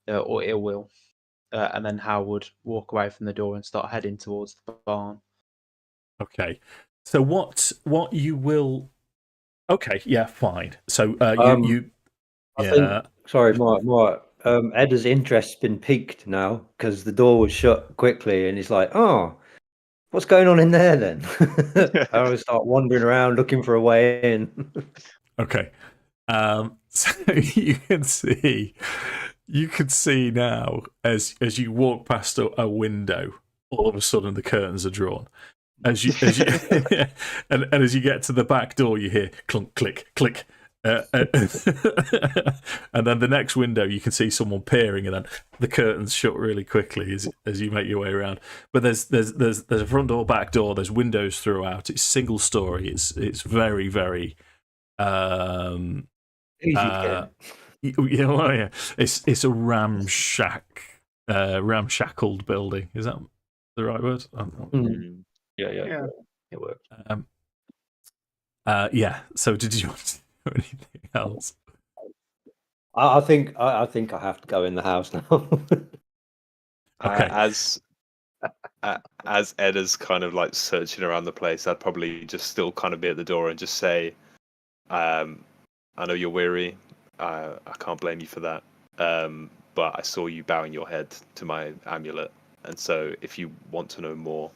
or ill will." And then Hal would walk away from the door and start heading towards the barn. Okay, so what you will? Okay, yeah, fine. So I think, sorry, Mark. Edda's interest's been piqued now because the door was shut quickly, and he's like, "Oh, what's going on in there then?" I always start wandering around looking for a way in. Okay, so you can see now as you walk past a window, all of a sudden the curtains are drawn. As you and as you get to the back door, you hear clunk, click, click, And then the next window, you can see someone peering, and then the curtains shut really quickly as you make your way around. But there's a front door, back door. There's windows throughout. It's single story. It's very very. Easy to Yeah. It's a ramshackled building. Is that the right word? Yeah. It works. Yeah. So, did you want to do anything else? I think I have to go in the house now. Okay. As Edda's kind of like searching around the place, I'd probably just still kind of be at the door and just say, I know you're weary. I can't blame you for that. But I saw you bowing your head to my amulet, and so if you want to know more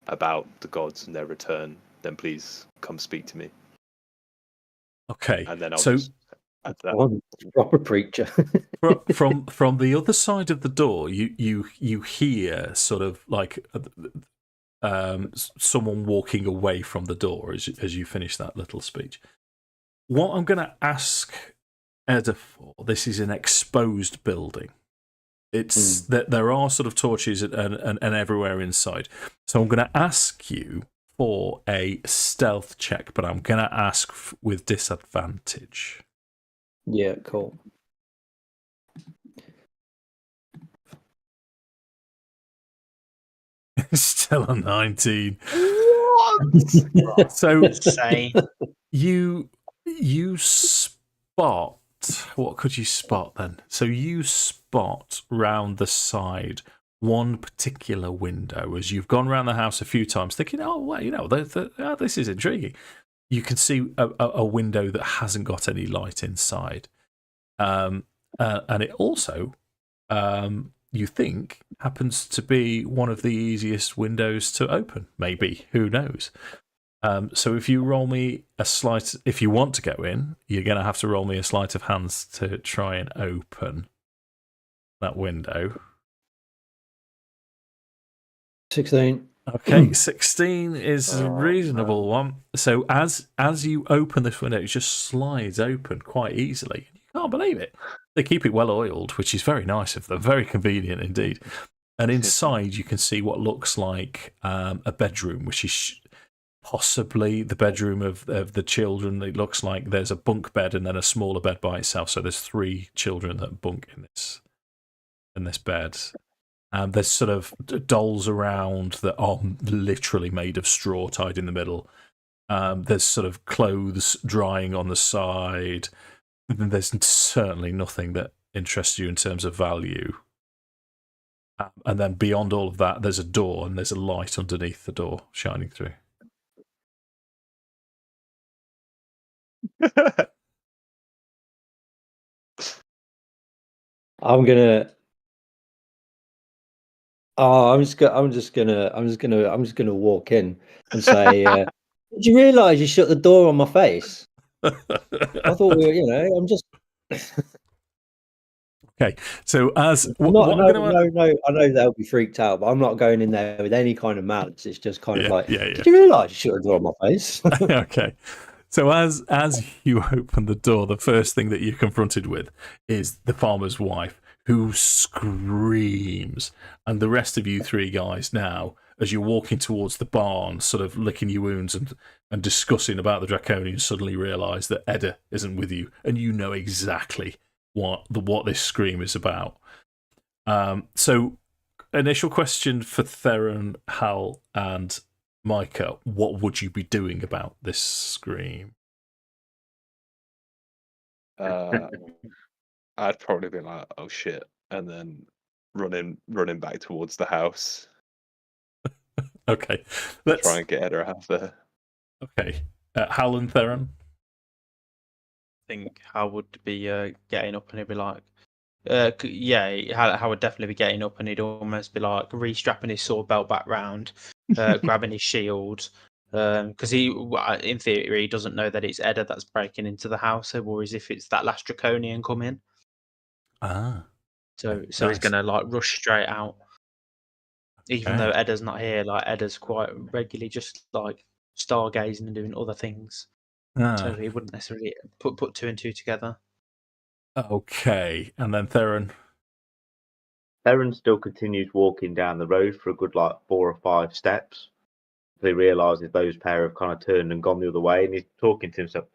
about the gods and their return, then please come speak to me. Okay. And then I'll So, just add that. One proper preacher. from the other side of the door, you hear sort of like someone walking away from the door as you finish that little speech. What I'm going to ask Edda for, this is an exposed building. It's that there are sort of torches and everywhere inside. So I'm going to ask you for a stealth check, but I'm going to ask with disadvantage. Yeah, cool. Still a 19. What? So Insane. you spot, what could you spot then? So you spot round the side one particular window as you've gone around the house a few times thinking, oh, well, this is intriguing. You can see a window that hasn't got any light inside. And it also, you think, happens to be one of the easiest windows to open. Maybe, who knows? So if you roll me a sleight, if you want to go in, you're going to have to roll me a sleight of hands to try and open that window. 16. Okay, 16 is a reasonable one. So as you open this window, it just slides open quite easily. You can't believe it. They keep it well oiled, which is very nice of them. Very convenient indeed. And inside, you can see what looks like a bedroom, which is possibly the bedroom of the children. It looks like there's a bunk bed and then a smaller bed by itself. So there's 3 children that bunk in this bed. There's sort of dolls around that are literally made of straw tied in the middle. There's sort of clothes drying on the side. There's certainly nothing that interests you in terms of value. And then beyond all of that, there's a door and there's a light underneath the door shining through. I'm gonna walk in and say, did you realise you shut the door on my face? I thought we were, I'm just. Okay, so as I know they'll be freaked out, but I'm not going in there with any kind of malice. It's just kind of like, did you realise you shut the door on my face? Okay. So as you open the door, the first thing that you're confronted with is the farmer's wife, who screams, and the rest of you 3 guys now, as you're walking towards the barn, sort of licking your wounds and discussing about the Draconians, suddenly realise that Edda isn't with you, and you know exactly what this scream is about. So, initial question for Theron, Hal, and Micah: what would you be doing about this scream? I'd probably be like, "Oh shit," and then running back towards the house. Okay, let's try and get Edda out there. Okay, Hal and Theron. I think I would be getting up and he'd be like, I would definitely be getting up and he'd almost be like restrapping his sword belt back round, grabbing his shield, because he, in theory, he doesn't know that it's Edda that's breaking into the house. So worries if it's that last Draconian coming. So nice. he's gonna like rush straight out, even though Edda's not here. Like Edda's quite regularly just like stargazing and doing other things. so he wouldn't necessarily put two and two together. Okay, and then Theron. Theron still continues walking down the road for a good 4 or 5 steps. He realises those pair have kind of turned and gone the other way, and he's talking to himself.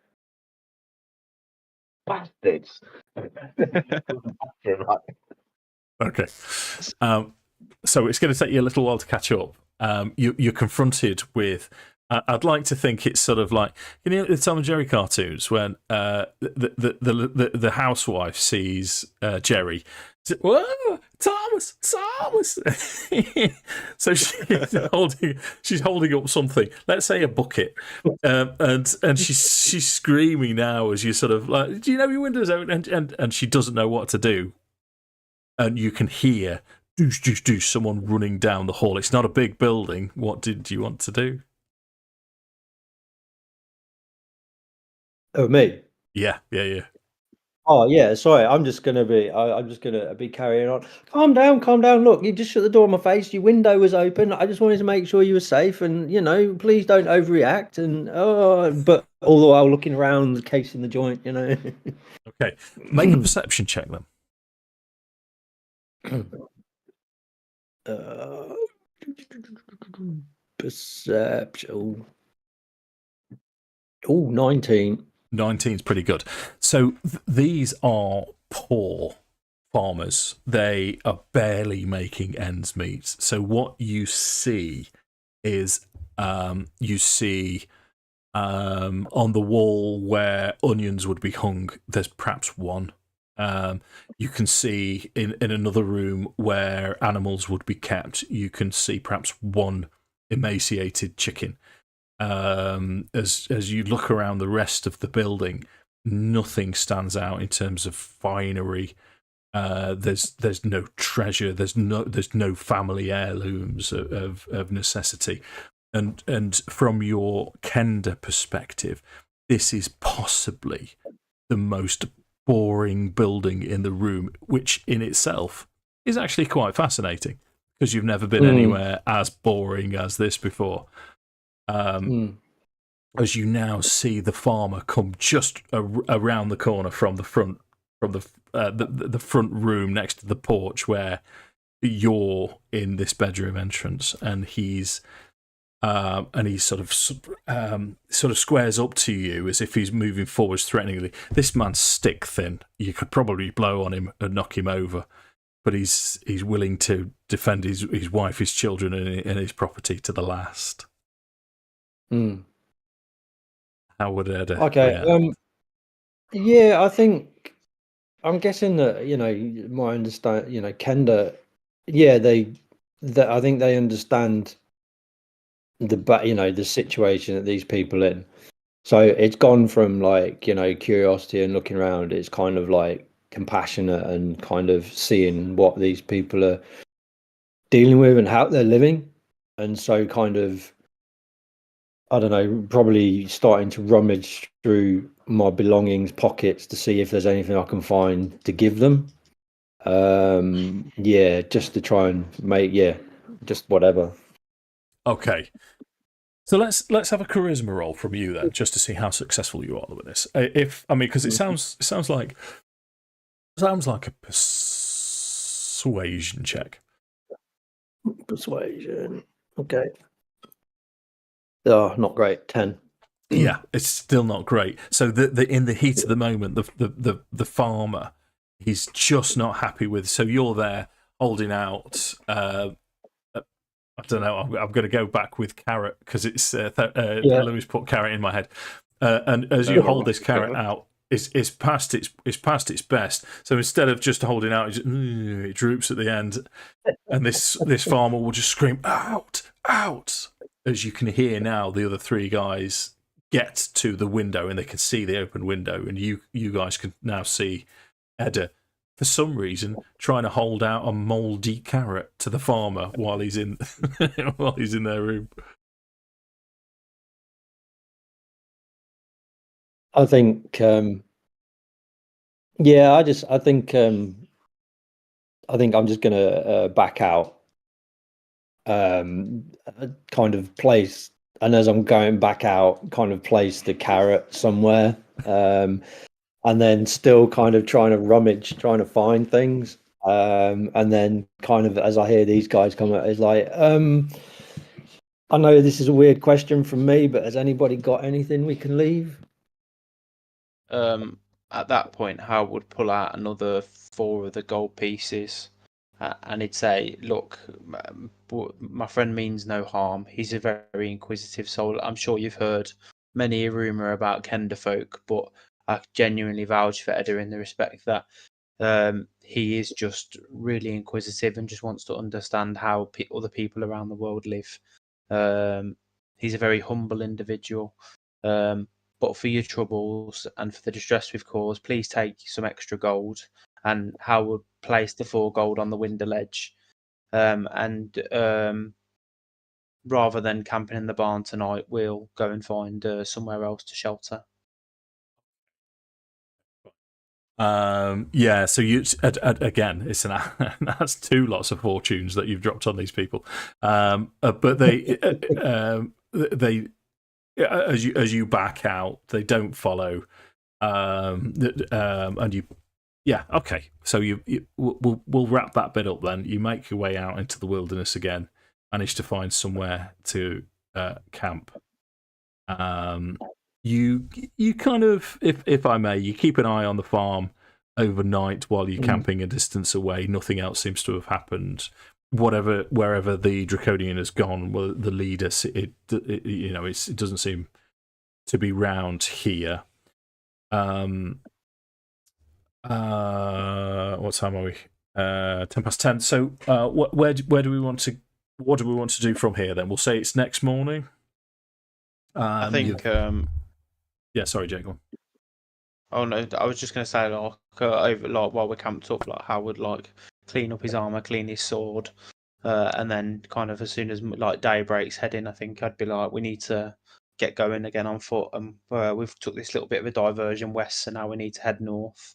Bastards! Okay. So it's going to take you a little while to catch up. You're confronted with. I'd like to think it's sort of like the Tom and Jerry cartoons when the housewife sees Jerry. Whoa, Thomas! So she's holding up something. Let's say a bucket, and she's screaming now as you sort of like, do you know your windows open? And she doesn't know what to do. And you can hear doosh, someone running down the hall. It's not a big building. What did you want to do? Oh, me? Yeah. Oh, yeah. Sorry, I'm just gonna be carrying on. Calm down. Look, you just shut the door in my face. Your window was open. I just wanted to make sure you were safe, and please don't overreact. And but all the while looking around, the case in the joint. Okay, make a perception check then. Perception. Oh, 19. 19 is pretty good. So these are poor farmers. They are barely making ends meet. So what you see is on the wall where onions would be hung, there's perhaps one. You can see in another room where animals would be kept, you can see perhaps one emaciated chicken. As you look around the rest of the building, nothing stands out in terms of finery. There's no treasure. There's no family heirlooms of necessity. And from your Kender perspective, this is possibly the most boring building in the room, which in itself is actually quite fascinating because you've never been anywhere as boring as this before. As you now see the farmer come just around the corner from the front front room next to the porch where you're in this bedroom entrance, and he's sort of squares up to you as if he's moving forwards threateningly. This man's stick thin. You could probably blow on him and knock him over, but he's willing to defend his wife, his children, and his property to the last. How would Edda? Okay. Yeah, I think I'm guessing that my understand. Kender. Yeah, I think they understand the situation that these people in. So it's gone from curiosity and looking around. It's kind of like compassionate and kind of seeing what these people are dealing with and how they're living, and so kind of, I don't know, probably starting to rummage through my belongings pockets to see if there's anything I can find to give them. Just to try and make just whatever. Okay. So let's have a charisma roll from you then, just to see how successful you are with this. Because it sounds like a persuasion check. Persuasion. Okay. Oh, not great. 10. Yeah, it's still not great. So in the heat of the moment, the farmer, he's just not happy with. So you're there holding out. I don't know. I'm going to go back with carrot because it's Louis put carrot in my head. And as you hold this carrot out, it's past its best. So instead of just holding out, it droops at the end, and this farmer will just scream out. As you can hear now, the other three guys get to the window and they can see the open window, and you guys can now see Edda, for some reason, trying to hold out a mouldy carrot to the farmer while he's in their room. I think, I think I'm just gonna back out. Kind of place and as I'm going back out, kind of place the carrot somewhere, and then still kind of trying to rummage, trying to find things, and then kind of as I hear these guys come up, it's like, I know this is a weird question from me, but has anybody got anything we can leave? At that point, Hal would pull out another 4 of the gold pieces, and he'd say, "Look, my friend means no harm. He's a very inquisitive soul. I'm sure you've heard many a rumor about Kender folk, but I genuinely vouch for Edda in the respect that he is just really inquisitive and just wants to understand how other people around the world live. He's a very humble individual. But for your troubles and for the distress we've caused, please take some extra gold." And Hal would place the 4 gold on the window ledge. And rather than camping in the barn tonight, we'll go and find somewhere else to shelter. Yeah, so you again, it's that's 2 lots of fortunes that you've dropped on these people. But they as you back out, they don't follow. And you, yeah, okay. So we'll wrap that bit up then. You make your way out into the wilderness again, manage to find somewhere to camp. You kind of, if I may, you keep an eye on the farm overnight while you're camping a distance away. Nothing else seems to have happened. Wherever the Draconian has gone, well, the leader, it doesn't seem to be round here. What time are we? 10:10. So, where do we want to? What do we want to do from here? Then we'll say it's next morning. I think. Yeah, sorry, Jake. Go on. Oh no, I was just going to say while we're camped up, like Hal would clean up his armor, clean his sword, and then kind of as soon as day breaks, head in. I think I'd be like, we need to get going again on foot, and we've took this little bit of a diversion west, so now we need to head north.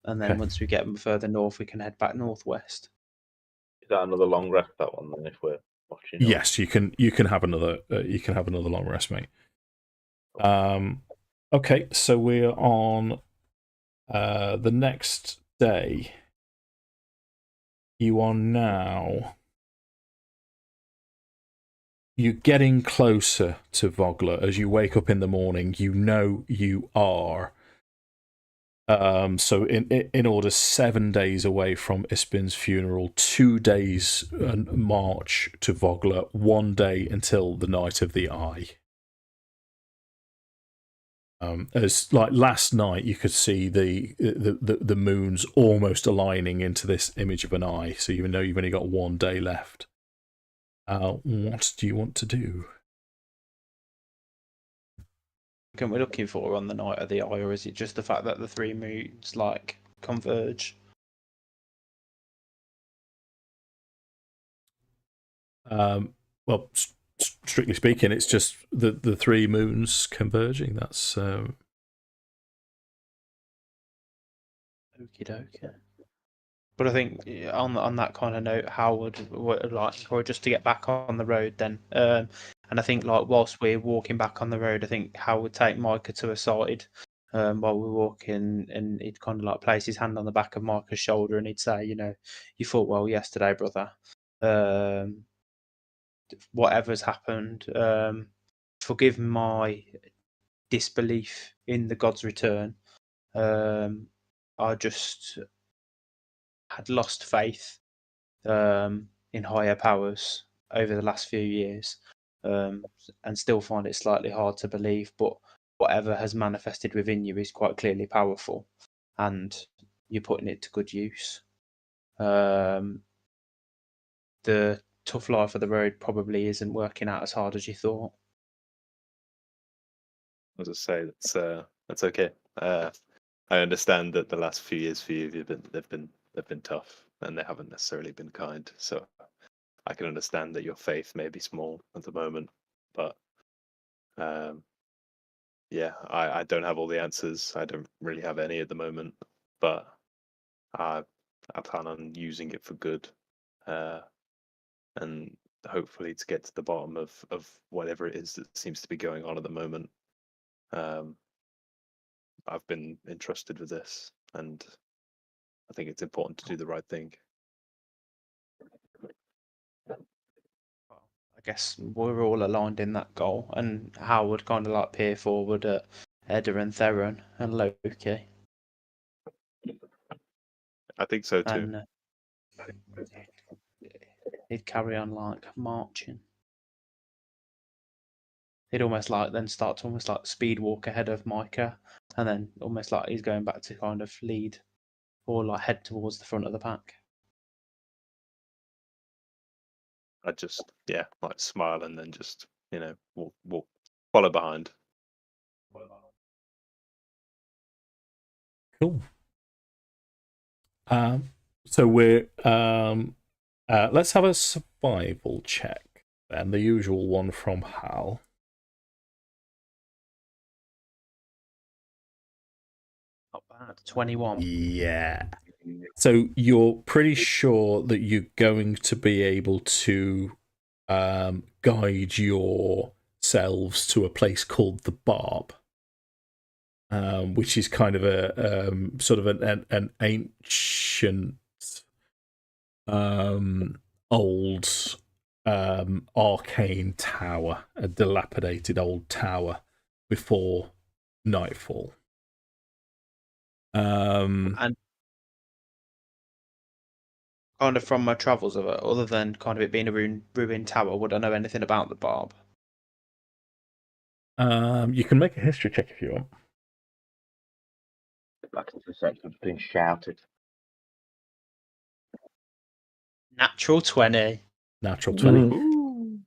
And then once we get further north, we can head back northwest. Is that another long rest? That one then, if we're watching. Yes, you can have another long rest, mate. Okay, so we're on the next day. You are now. You're getting closer to Vogler as you wake up in the morning. You know you are. So in order, 7 days away from Ispin's funeral, 2 days march to Vogler, 1 day until the Night of the Eye. As last night, you could see the moons almost aligning into this image of an eye. So you know you've only got 1 day left. What do you want to do? What we're looking for on the Night of the Eye, or is it just the fact that the 3 moons converge? Well, strictly speaking, it's just the 3 moons converging. That's Okie dokie. But I think on that kind of note, Hal would encourage us to get back on the road then. And I think whilst we're walking back on the road, I think Hal would take Micah to a side while we're walking, and he'd kind of place his hand on the back of Micah's shoulder, and he'd say, you fought well yesterday, brother. Whatever's happened, forgive my disbelief in the God's return. I just had lost faith in higher powers over the last few years, and still find it slightly hard to believe, but whatever has manifested within you is quite clearly powerful, and you're putting it to good use. The tough life of the road probably isn't working out as hard as you thought. As I say, that's okay. I understand that the last few years for you they've been tough, and they haven't necessarily been kind. So I can understand that your faith may be small at the moment, but yeah, I don't have all the answers. I don't really have any at the moment, but I plan on using it for good. And hopefully to get to the bottom of whatever it is that seems to be going on at the moment. I've been entrusted with this, and I think it's important to do the right thing. I guess we're all aligned in that goal, and Howard kind of like peer forward at Edda and Theron and Loki. I think so too. And he'd carry on like marching. He'd almost like then start to almost like speed walk ahead of Micah, and then almost like he's going back to kind of lead or like head towards the front of the pack. I just like smile and then just walk follow behind. Cool. So we're let's have a survival check then, the usual one from Hal. Not bad. 21. Yeah. So you're pretty sure that you're going to be able to guide yourselves to a place called the Barb, which is kind of a sort of an ancient, old, arcane tower, a dilapidated old tower before nightfall. And kind of from my travels of it, other than kind of it being a ruined tower, would I know anything about the Barb? You can make a history check if you want. Back into the section, it's being shouted. Natural 20. Natural 20. Mm.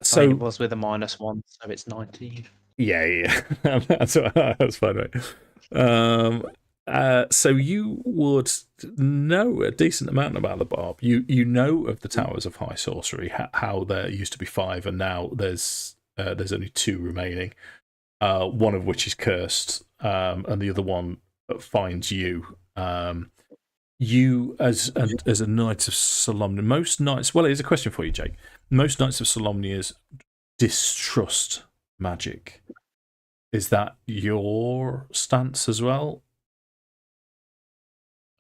So I mean, it was with a -1, so it's 19. yeah. That's fine, right? So you would know a decent amount about the Barb. You know of the Towers of High Sorcery, how there used to be 5, and now there's only 2 remaining. One of which is cursed, and the other one finds you. You as a Knight of Solamnia, most knights. Well, here's a question for you, Jake. Most Knights of Solamnia distrust magic. Is that your stance as well?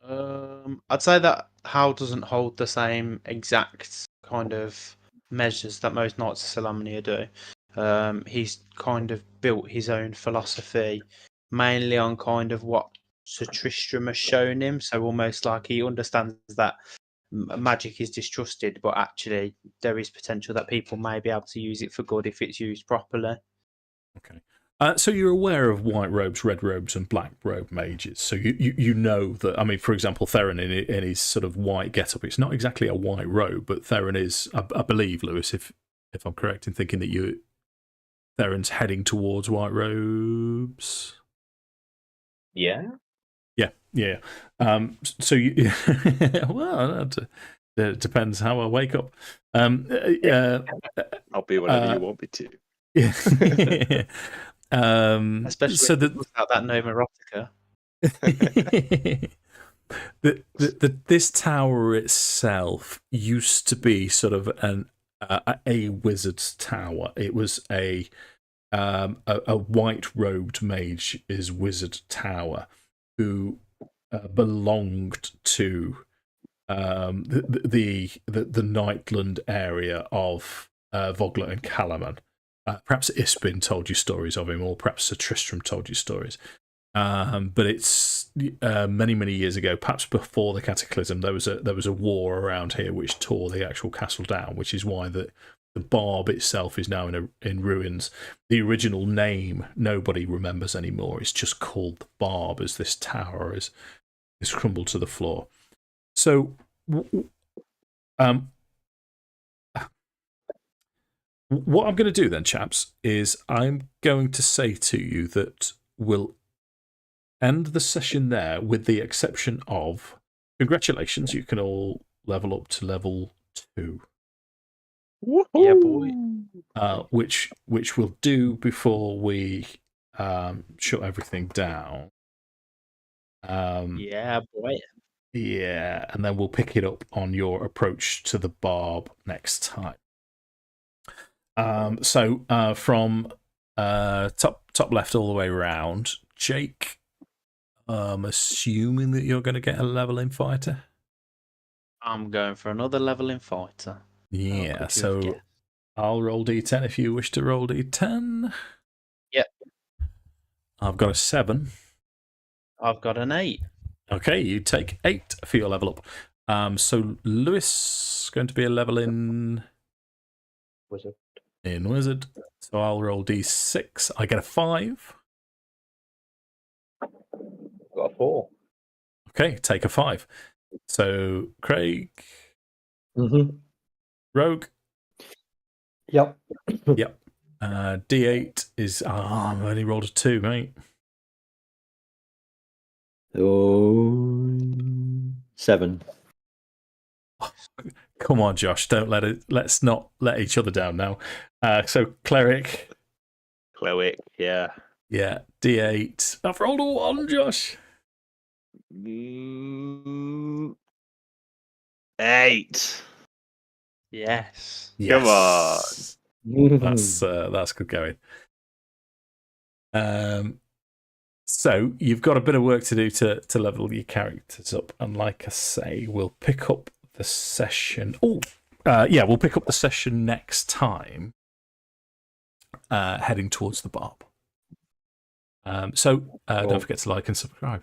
I'd say that Hal doesn't hold the same exact kind of measures that most Knights of Solamnia do. He's kind of built his own philosophy, mainly on kind of what Sir Tristram has shown him. So almost like he understands that magic is distrusted, but actually there is potential that people may be able to use it for good if it's used properly. Okay. So you're aware of white robes, red robes, and black robe mages. So you know that. I mean, for example, Theron in his sort of white getup, it's not exactly a white robe, but Theron is. I believe, Lewis, if I'm correct in thinking that Theron's heading towards white robes. Yeah. Yeah. So you, well, it depends how I wake up. I'll be whatever you want me to. Yeah. Especially so without that nome erotica. This tower itself used to be sort of a wizard's tower. It was a white robed mage's wizard tower who belonged to the Nightland area of Vogler and Calaman. Perhaps Ispin told you stories of him, or perhaps Sir Tristram told you stories. But it's many years ago, perhaps before the Cataclysm, there was a war around here which tore the actual castle down, which is why the Barb itself is now in ruins. The original name nobody remembers anymore. It's just called the Barb, as this tower is crumbled to the floor. So, what I'm going to do then, chaps, is I'm going to say to you that we'll end the session there, with the exception of congratulations, you can all level up to level 2. Yeah, boy. Which we'll do before we shut everything down. Yeah, boy. Yeah, and then we'll pick it up on your approach to the barb next time. So from top left all the way around, Jake, I'm assuming that you're going to get a leveling fighter. I'm going for another leveling fighter. Yeah, so I'll roll d10 if you wish to roll d10. Yep. I've got a 7. I've got an 8. Okay, you take 8 for your level up. So Lewis going to be a level in Wizard. Wizard. So I'll roll d6. I get a 5. Got a 4. Okay, take a 5. So Craig, Mm-hmm. Rogue. Yep. Yep. D8 is. I've only rolled a 2, mate. Oh, 7. Come on, Josh. Let's not let each other down now. So Cleric. Cleric, yeah. Yeah. D8. I've rolled a 1, Josh. 8. Yes. Come on. That's good going. So you've got a bit of work to do to level your characters up, and like I say, we'll pick up the session. We'll pick up the session next time, heading towards the barb. Don't forget to like and subscribe.